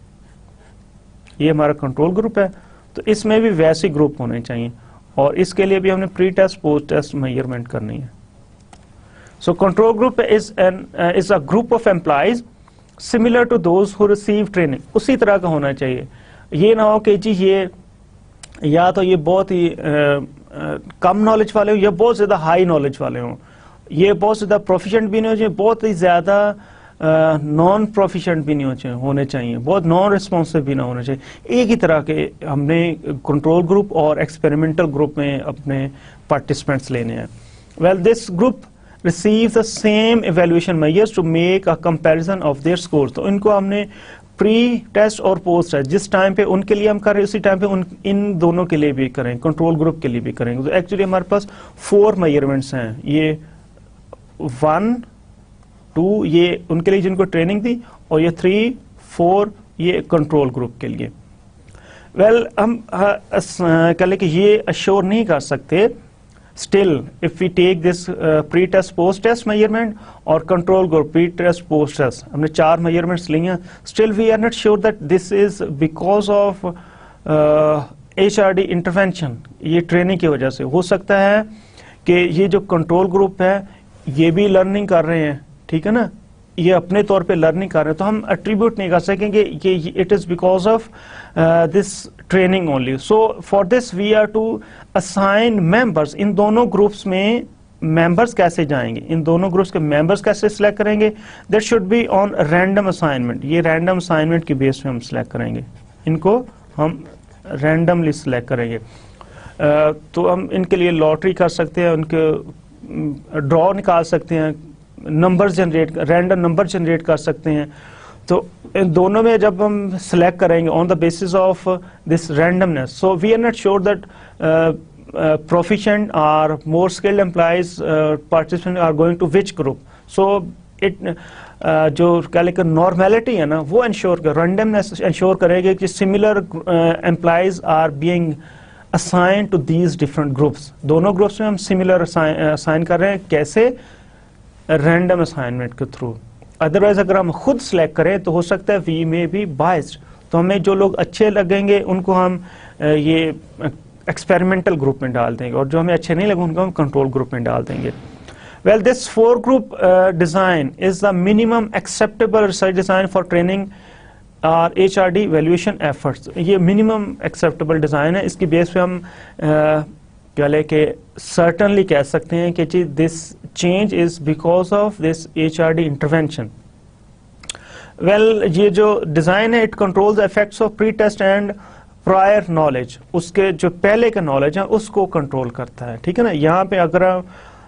ये हमारा कंट्रोल ग्रुप है, तो इसमें भी वैसे ग्रुप होने चाहिए और इसके लिए भी हमने pre test post test measurement करनी है। So control group is a group of employees similar to those who receive training। उसी तरह का होना चाहिए। ये ना हो कि जी ये या तो ये बहुत ही कम नॉलेज वाले हो या बहुत ज्यादा हाई नॉलेज वाले हों, ये बहुत ज्यादा प्रोफिशिएंट भी नहीं हो चाहिए, बहुत ही ज्यादा नॉन प्रोफिशिएंट भी नहीं होने चाहिए, बहुत नॉन रिस्पॉन्सिव भी ना होने चाहिए। एक ही तरह के हमने कंट्रोल ग्रुप और एक्सपेरिमेंटल ग्रुप में अपने पार्टिसिपेंट्स लेने हैं। Well this group receive the same evaluation measures to make a comparison of their scores। तो इनको हमने प्री टेस्ट और पोस्ट टेस्ट जिस टाइम पे उनके लिए हम कर रहे हैं उसी टाइम पे इन दोनों के लिए भी करें, कंट्रोल ग्रुप के लिए भी करेंगे। तो एक्चुअली हमारे पास 4 मेजरमेंट्स हैं, ये 1 2 ये उनके लिए जिनको ट्रेनिंग दी और ये 3 4 ये कंट्रोल ग्रुप के लिए। वेल हम कह लें कि ये अश्योर नहीं कर सकते, still if we take this pre-test post-test measurement or control group pre-test post-test, हमने 4 measurements लिए हैं, still we are not sure that this is because of HRD intervention। ये ट्रेनिंग की वजह से हो सकता है कि ये जो कंट्रोल ग्रुप है ये भी लर्निंग कर रहे हैं, ठीक है ना, ये अपने तौर पे लर्निंग कर रहे हैं, तो हम एट्रीब्यूट नहीं कर सकेंगे कि it is because of this training only. So for this we are to assign members. इन दोनों ग्रुप्स में मेंबर्स कैसे जाएंगे, इन दोनों ग्रुप्स के मेंबर्स कैसे सिलेक्ट करेंगे, that should be on random assignment. ये रैंडम असाइनमेंट की बेस पे हम सिलेक्ट करेंगे, इनको हम रैंडमली सिलेक्ट करेंगे। तो हम इनके लिए लॉटरी कर सकते हैं, उनके ड्रॉ निकाल सकते हैं, number generate random number generate कर सकते हैं। तो इन दोनों में जब हम सिलेक्ट करेंगे on the basis of this randomness, so we are not sure that proficient or more skilled employees participants are going to which group। so it जो क्या लेकर नॉर्मेलिटी है ना वो इंश्योर कर, रैंडमनेस इंश्योर करेगा कि similar employees are being assign to these different groups. दोनों ग्रुप्स में हम सिमिलर असाइन कर रहे हैं, कैसे, रैंडम असाइनमेंट के थ्रू। अदरवाइज अगर हम खुद सेलेक्ट करें तो हो सकता है वी मे बी बायस्ड, तो हमें जो लोग अच्छे लगेंगे उनको हम ये एक्सपेरिमेंटल ग्रुप में डाल देंगे और जो हमें अच्छे नहीं लगे उनको हम कंट्रोल ग्रुप में डाल देंगे। Well this 4 group design is the minimum acceptable research design for training और HRD वैल्यूएशन एफर्ट्स। ये मिनिमम एक्सेप्टेबल डिजाइन है, इसकी बेस पे हम क्या लेके सर्टनली कह सकते हैं कि जी this change is because of this HRD intervention. Well ये जो डिजाइन है it controls the effects of pre test and prior knowledge, उसके जो पहले का नॉलेज है उसको कंट्रोल करता है, ठीक है ना। यहाँ पे अगर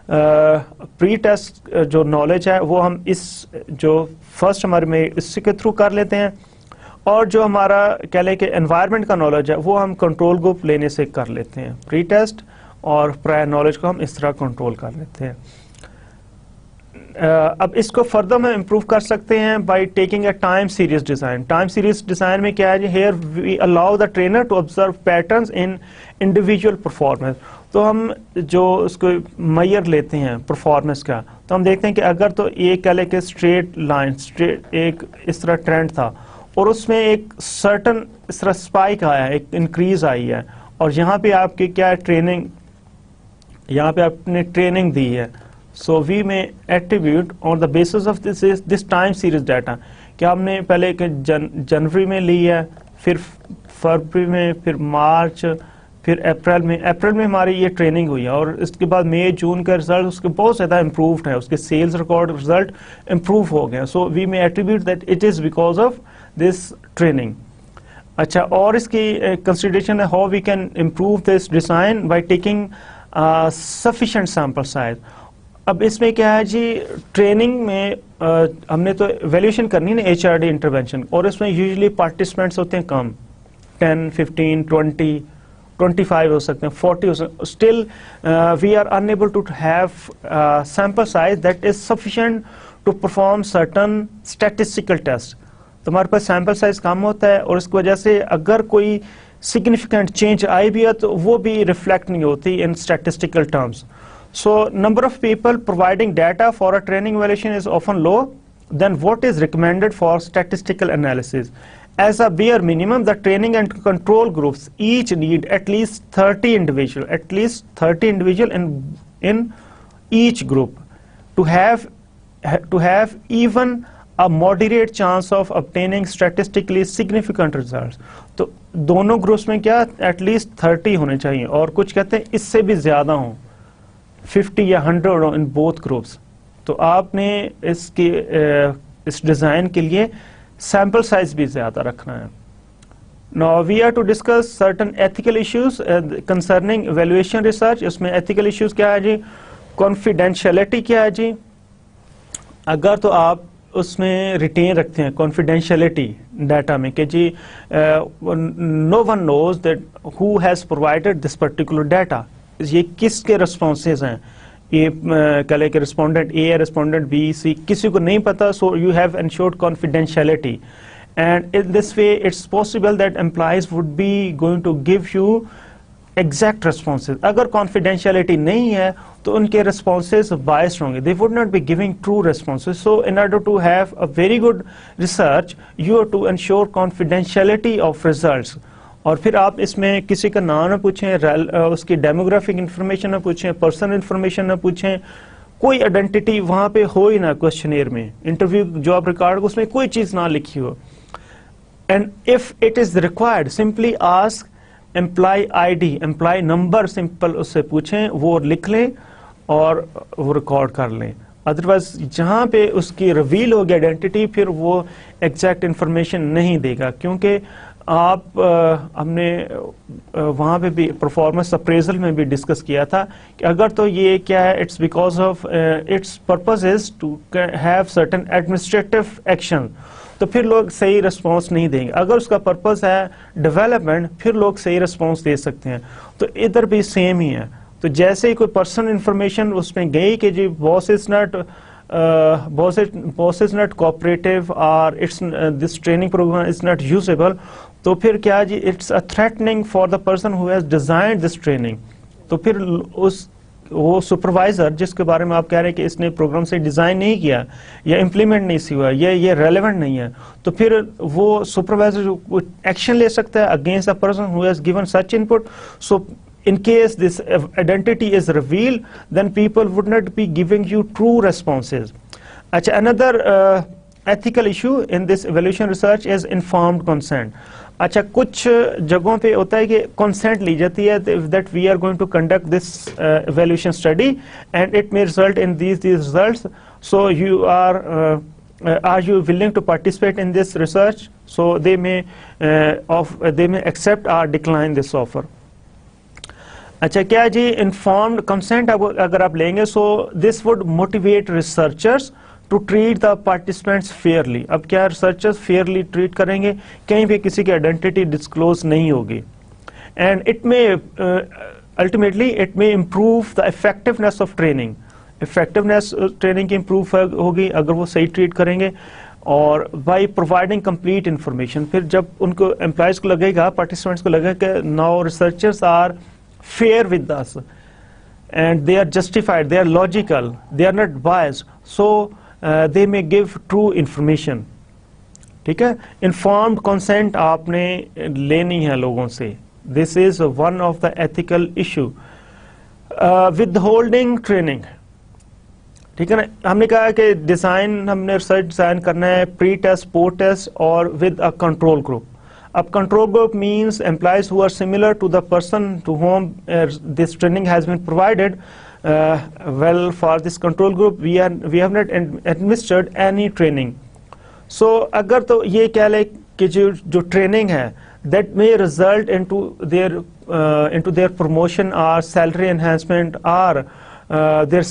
प्री टेस्ट जो नॉलेज है वो हम इस जो फर्स्ट हमारे में इसके के थ्रू कर लेते हैं और जो हमारा कह लें कि एनवायरनमेंट का नॉलेज है वो हम कंट्रोल ग्रुप लेने से कर लेते हैं। प्री टेस्ट और प्रायर नॉलेज को हम इस तरह कंट्रोल कर लेते हैं। अब इसको फर्दर में इम्प्रूव कर सकते हैं by taking a time series design. Time series design में क्या है, here we allow the trainer to observe patterns in individual performance. तो हम जो उसको मैयर लेते हैं परफॉर्मेंस का, तो हम देखते हैं कि अगर तो एक कह लें कि स्ट्रेट लाइन, स्ट्रेट एक इस तरह ट्रेंड था और उसमें एक सर्टन इस तरह स्पाइक आया है, एक इंक्रीज आई है, और यहाँ पे आपकी क्या है ट्रेनिंग, यहाँ पे आपने ट्रेनिंग दी है। सो we may attribute on the basis of this time series data, क्या हमने पहले जनवरी में ली है, फिर फरवरी में, फिर मार्च, फिर अप्रैल में हमारी ये ट्रेनिंग हुई है, और इसके बाद मई जून का रिजल्ट उसके बहुत ज़्यादा इम्प्रूव्ड है, उसके सेल्स रिकॉर्ड रिजल्ट इम्प्रूव हो गए। So we may attribute that it is because of this training. अच्छा, और इसकी कंसिडरेशन है how we can improve this design by taking sufficient sample size. अब इसमें क्या है जी, ट्रेनिंग में हमने तो वैल्यूएशन करनी है ना HRD इंटरवेंशन, और इसमें यूजुअली पार्टिसिपेंट्स होते हैं कम, 10, 15, 20, 25 हो सकते हैं, 40 हो सकते हैं। Still we are unable to have sample size that is sufficient to perform certain statistical test. तो हमारे पास सैम्पल साइज कम होता है, और इसकी वजह से अगर कोई सिग्निफिकेंट चेंज आई भी है तो वो भी रिफ्लेक्ट नहीं होती in statistical terms. So number of people providing data for a training evaluation is often low than what is recommended for statistical analysis. As a bare minimum, the training and control groups each need at least 30 individual in each group to have even a moderate chance of obtaining statistically significant results. तो दोनों groups में क्या at least 30 होने चाहिए, और कुछ कहते हैं इससे भी ज्यादा हों, 50 या 100 इन बोथ ग्रुप्स। तो आपने इसके इस डिज़ाइन के लिए सैम्पल साइज भी ज़्यादा रखना है। Now we are to discuss certain ethical issues concerning evaluation research. इसमें एथिकल इश्यूज क्या है जी, कॉन्फिडेंशियलिटी क्या है जी, अगर तो आप उसमें रिटेन रखते हैं कॉन्फिडेंशियलिटी डाटा में कि जी no one knows that who has provided this particular data, ये किसके रिस्पॉन्सेज हैं, ये कह लें कि रिस्पोंडेंट ए है, रिस्पोंडेंट बी, सी, किसी को नहीं पता। So you have ensured confidentiality, and in this way it's possible that employees would be going to give you exact responses. अगर कॉन्फिडेंशियलिटी नहीं है तो उनके रिस्पॉन्सेज बायस्ड होंगे, they would not be giving true responses. So in order to have a very good research you are to ensure confidentiality of results. और फिर आप इसमें किसी का नाम ना पूछें, उसकी डेमोग्राफिक इंफॉर्मेशन ना पूछें, पर्सनल इंफॉर्मेशन ना पूछें, कोई आइडेंटिटी वहाँ पे हो ही ना क्वेश्चनेयर में, इंटरव्यू जॉब रिकॉर्ड उसमें कोई चीज़ ना लिखी हो। And if it is required simply ask employee ID, employee number simple उससे पूछें, वो लिख लें और वो रिकॉर्ड कर लें। अदरवाइज जहाँ पे उसकी रिवील होगी आइडेंटिटी, फिर वो एग्जैक्ट इंफॉर्मेशन नहीं देगा, क्योंकि आप हमने वहाँ पे भी परफॉर्मेंस अप्रेजल में भी डिस्कस किया था कि अगर तो ये क्या है, it's because of its purpose is to have certain administrative action, तो फिर लोग सही रिस्पॉन्स नहीं देंगे। अगर उसका पर्पस है डेवलपमेंट, फिर लोग सही रिस्पॉन्स दे सकते हैं। तो इधर भी सेम ही है। तो जैसे ही कोई पर्सनल इंफॉर्मेशन उसमें गई कि जी बॉस इज नॉट कोऑपरेटिव और it's this training programme is not usable, तो फिर क्या जी it's a threatening for the person who has designed this training. तो फिर वो सुपरवाइजर जिसके बारे में आप कह रहे हैं कि इसने प्रोग्राम से डिजाइन नहीं किया या इम्प्लीमेंट नहीं हुआ, ये रेलेवेंट नहीं है, तो फिर वो सुपरवाइजर एक्शन ले सकता है against the person who has given such input. So in case this identity is revealed, then people would not be giving you true responses. Another ethical issue in this evaluation research is informed consent. अच्छा, कुछ जगहों पे होता है कि consent ली जाती है that we are going to conduct this evaluation study and it may result in these results. So you are you willing to participate in this research? So they may accept or decline this offer. अच्छा, क्या जी informed consent अगर आप लेंगे, so this would motivate researchers to treat the participants fairly. अब क्या researchers Fairlie treat करेंगे, कहीं भी किसी की आइडेंटिटी डिस्क्लोज नहीं होगी, and it may ultimately it may improve the effectiveness of training. Effectiveness training की इम्प्रूव होगी अगर वो सही ट्रीट करेंगे, और बाय प्रोवाइडिंग कंप्लीट इंफॉर्मेशन। फिर जब उनको एम्प्लॉयज़ को लगेगा, पार्टिसिपेंट्स को लगेगा कि now researchers are fair with us and they are justified, they are logical, they are not biased, so they may give true information. ठीक है, informed consent आपने लेनी है लोगों से, this is one of the ethical issue. Withholding training, ठीक है ना, हमने कहा कि डिज़ाइन, हमने रिसर्च डिज़ाइन करना है प्री टेस्ट, पोस्ट टेस्ट और विद अ कंट्रोल ग्रुप. अब control group means employees who are similar to the person to whom this training has been provided. Well, for this control group we have not administered any training. So अगर तो ये कह ले कि जो training है that may result into their promotion or salary enhancement or their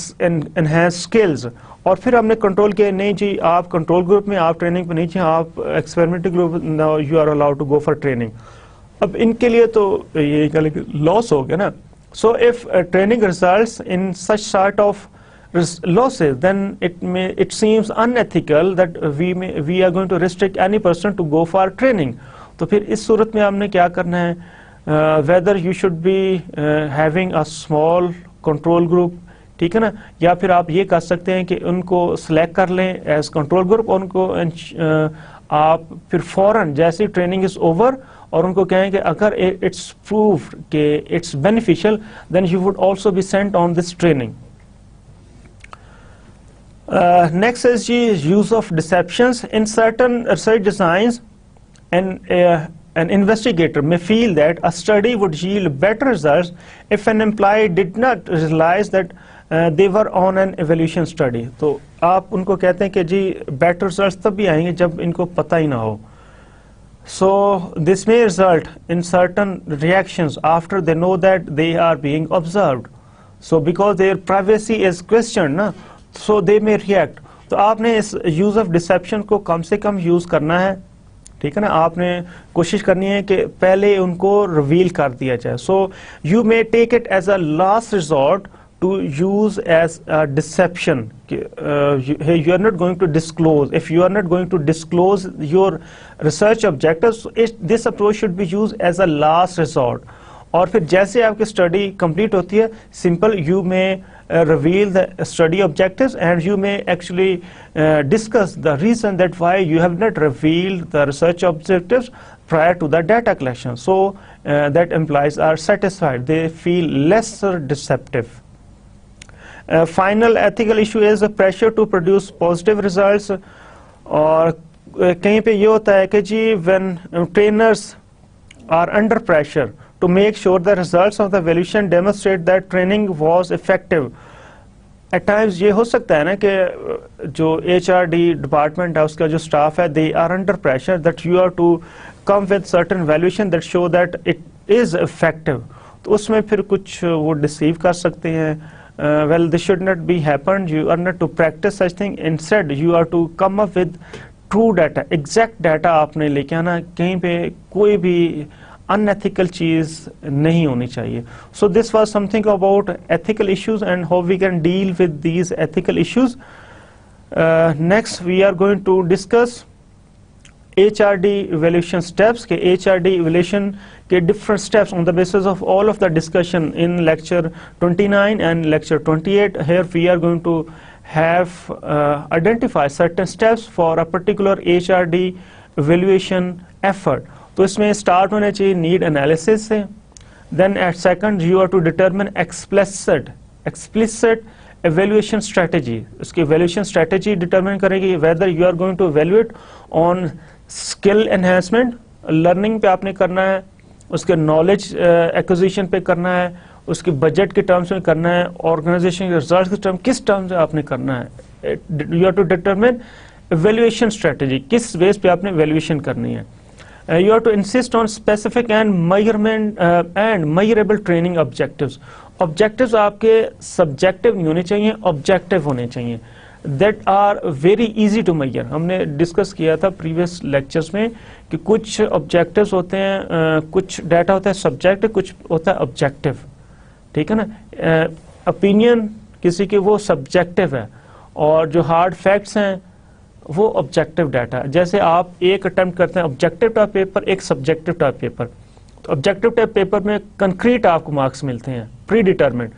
enhanced skills, और फिर हमने कंट्रोल किया नहीं जी आप कंट्रोल ग्रुप में, आप ट्रेनिंग पे नहीं चाहिए, आप experimental group, now you are allowed to go for training. अब इनके लिए तो ये लॉस हो गया ना. So if training results in such sort of losses, then it seems unethical that we are going to restrict any person to go for training. तो फिर इस सूरत में हमने क्या करना है, whether you should be having a small control group, ठीक है ना, या फिर आप ये कर सकते हैं कि उनको सिलेक्ट कर लें एज कंट्रोल ग्रुप, उनको आप फिर फौरन जैसे ट्रेनिंग इज ओवर और उनको कहें कि अगर इट्स प्रूव कि it's beneficial then you would also be sent on this training. Next is जी use of deceptions in certain research designs and an investigator may feel that a study would yield better results if an employee did not realize that they were on an evaluation study. तो आप उनको कहते हैं कि जी better results तब भी आएंगे जब इनको पता ही ना हो. So this may result in certain reactions after they know that they are being observed. So because their privacy is questioned ना, so they may react. तो आपने इस use of deception को कम से कम use करना है, ठीक है ना. आपने कोशिश करनी है कि पहले उनको रिवील कर दिया जाए. So you may take it as a last resort to use as a deception. You are not going to disclose, if you are not going to disclose your research objectives, this approach should be use as a last resort. और फिर जैसे आपकी study complete होती है, simple you may reveal the study objectives and you may actually discuss the reason that why you have not revealed the research objectives prior to the data collection, so that employees are satisfied, they feel lesser deceptive. Final ethical issue is the pressure to produce positive results. और कहीं पे ये होता है कि जी when trainers are under pressure to make sure the results of the evaluation demonstrate that training was effective. At times ये हो सकता है ना कि जो HRD डिपार्टमेंट है उसका जो स्टाफ है, they are under pressure that you are to come with certain evaluation that show that it is effective. तो उसमें फिर कुछ वो डिसीव कर सकते हैं. Well, this should not be happened. You are not to practice such thing. Instead, you are to come up with true data, exact data आपने लेके आना. कहीं पे कोई भी unethical चीज नहीं होनी चाहिए. So this was something about ethical issues and how we can deal with these ethical issues. Next we are going to discuss HRD evaluation steps. के HRD evaluation के different steps on the basis of all of the discussion in lecture 29 and lecture 28. Here we are going to have identify certain steps for a particular HRD evaluation effort. तो इसमें start होने चाहिए need analysis से. Then at second you are to determine explicit evaluation strategy. उसकी evaluation strategy determine करेगी whether you are going to evaluate on skill enhancement, learning पे आपने करना है, उसके नॉलेज एक्विजिशन पे करना है, उसकी बजट के टर्म्स में करना है, ऑर्गेनाइजेशन के रिजल्ट के टर्म किस टर्म्स में आपने करना है. You are to determine evaluation strategy, किस बेस पे आपने एवेल्युएशन करनी है. You have to insist on specific and measurable training objectives. Objectives आपके subjective नहीं होने चाहिए, objective होने चाहिए. That are very easy to measure. हमने discuss किया था previous lectures में कि कुछ objectives होते हैं, कुछ data होता है subjective, कुछ होता है objective. ठीक है ना. Opinion किसी की वो सब्जेक्टिव है, और जो हार्ड फैक्ट्स हैं वो ऑब्जेक्टिव डाटा। जैसे आप एक अटेम्प्ट करते हैं ऑब्जेक्टिव टाइप पेपर, एक सब्जेक्टिव टाइप पेपर, तो ऑब्जेक्टिव टाइप पेपर में कंक्रीट आपको मार्क्स मिलते हैं प्री डिटरमिनेड।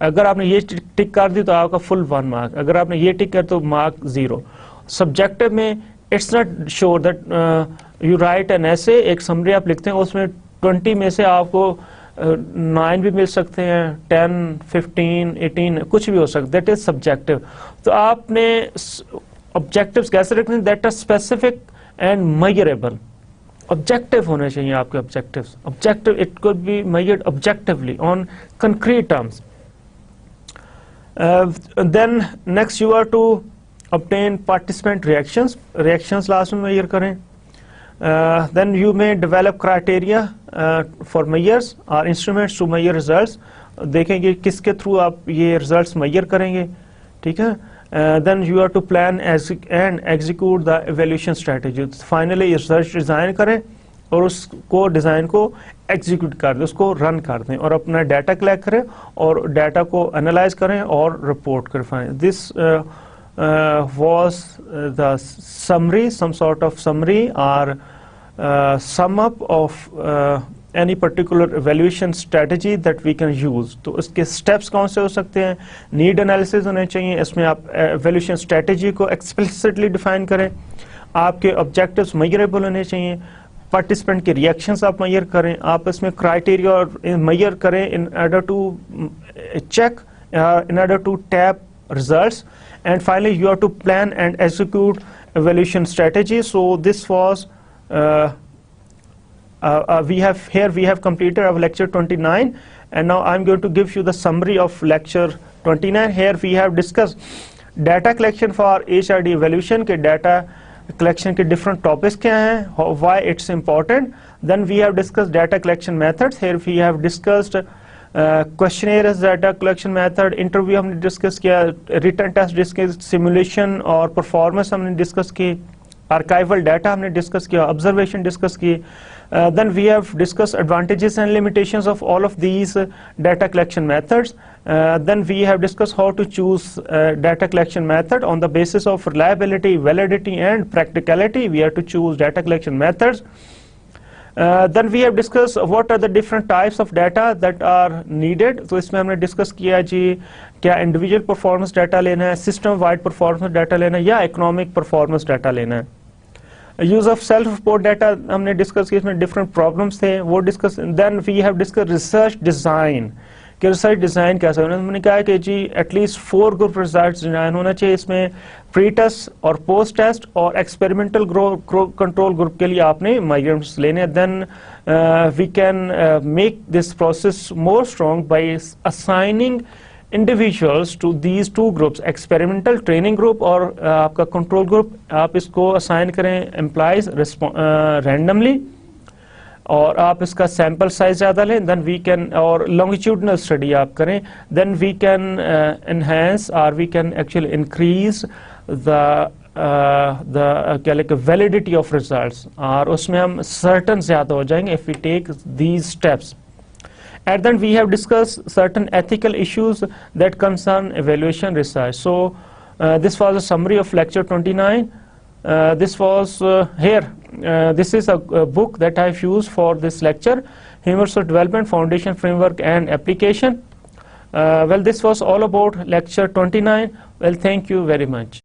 अगर आपने ये टिक कर दी तो आपका फुल 1 मार्क, अगर आपने ये टिक कर तो मार्क 0। सब्जेक्टिव में it's not sure that you write an essay, एक समरी आप लिखते हैं, उसमें 20 में से आपको 9 भी मिल सकते हैं, 10, 15, 18 कुछ भी हो सकता है, दैट इज सब्जेक्टिव। तो आपने ऑब्जेक्टिव्स कैसे रखने, that are specific and measurable. Objective होने चाहिए आपके objectives. Objective it could be measured objectively on concrete terms. Then next you are to obtain participant reactions लास्ट में मेजर करें। Then you may develop criteria for measures or instruments to measure results। देखेंगे किसके through आप ये results measure करेंगे, ठीक है। Then you are to plan and execute the evaluation strategy। Finally research design करें और उसको डिज़ाइन को एग्जीक्यूट कर दें, उसको रन कर दें और अपना डाटा कलेक्ट करें और डाटा को एनालाइज करें और रिपोर्ट करें। This was the summary, some sort of summary or sum up of any particular evaluation strategy that we can use। तो इसके steps कौन से हो सकते हैं, नीड एनालिसिस होने चाहिए, इसमें आप evaluation strategy को explicitly define करें, आपके objectives measurable होने चाहिए, participant के reactions आप measure करें, आप इसमें criteria और measure करें in order to check, in order to tap results, and finally you have to plan and execute evaluation strategy। So this was we have completed our lecture 29, and now I'm going to give you the summary of lecture 29। Here we have discussed data collection for HRD evaluation के data collection के different topics क्या हैं, why it's important। Then we have discussed data collection methods। Here we have discussed questionnaire as data collection method, interview हमने discuss किया, written test discuss, simulation और performance हमने discuss की, archival data हमने discuss किया, observation discuss की। Then we have discussed advantages and limitations of all of these data collection methods। Then we have discussed how to choose data collection method on the basis of reliability, validity and practicality। We have to choose data collection methods। Then we have discussed what are the different types of data that are needed। तो इसमें हमने discuss किया जी क्या individual performance data लेना है, system wide performance data लेना है या इकोनॉमिक परफॉर्मेंस डाटा लेना है। Use of self report data हमने डिस्कस किया, इसमें डिफरेंट प्रॉब्लम्स थे वो discuss. Then we have discuss research design कि रिसर्च डिज़ाइन कैसा होना है। हमने कहा कि जी एटलीस्ट 4 ग्रुप रिसर्च डिज़ाइन होना चाहिए, इसमें प्री टेस्ट और पोस्ट टेस्ट और एक्सपेरिमेंटल कंट्रोल ग्रुप के लिए आपने मेजरमेंट्स लेने हैं। Then we can make this process more strong by assigning individuals to these 2 groups, experimental training group और आपका कंट्रोल ग्रुप। आप इसको असाइन करें एम्प्लॉइज रैंडमली और आप इसका सैंपल साइज ज़्यादा लें। देन वी कैन, और लॉन्गिट्यूडनल स्टडी आप करें, देन वी कैन एनहेंस और we can actually increase the क्या लिखे वैलिडिटी ऑफ रिजल्ट्स, और उसमें हम सर्टन ज़्यादा हो जाएंगे if we take these steps. And then we have discussed certain ethical issues that concern evaluation research। So this was a summary of lecture 29। This was this is a book that I've used for this lecture, Human Resource Development Foundation Framework and Application। Well, this was all about lecture 29। Well, thank you very much।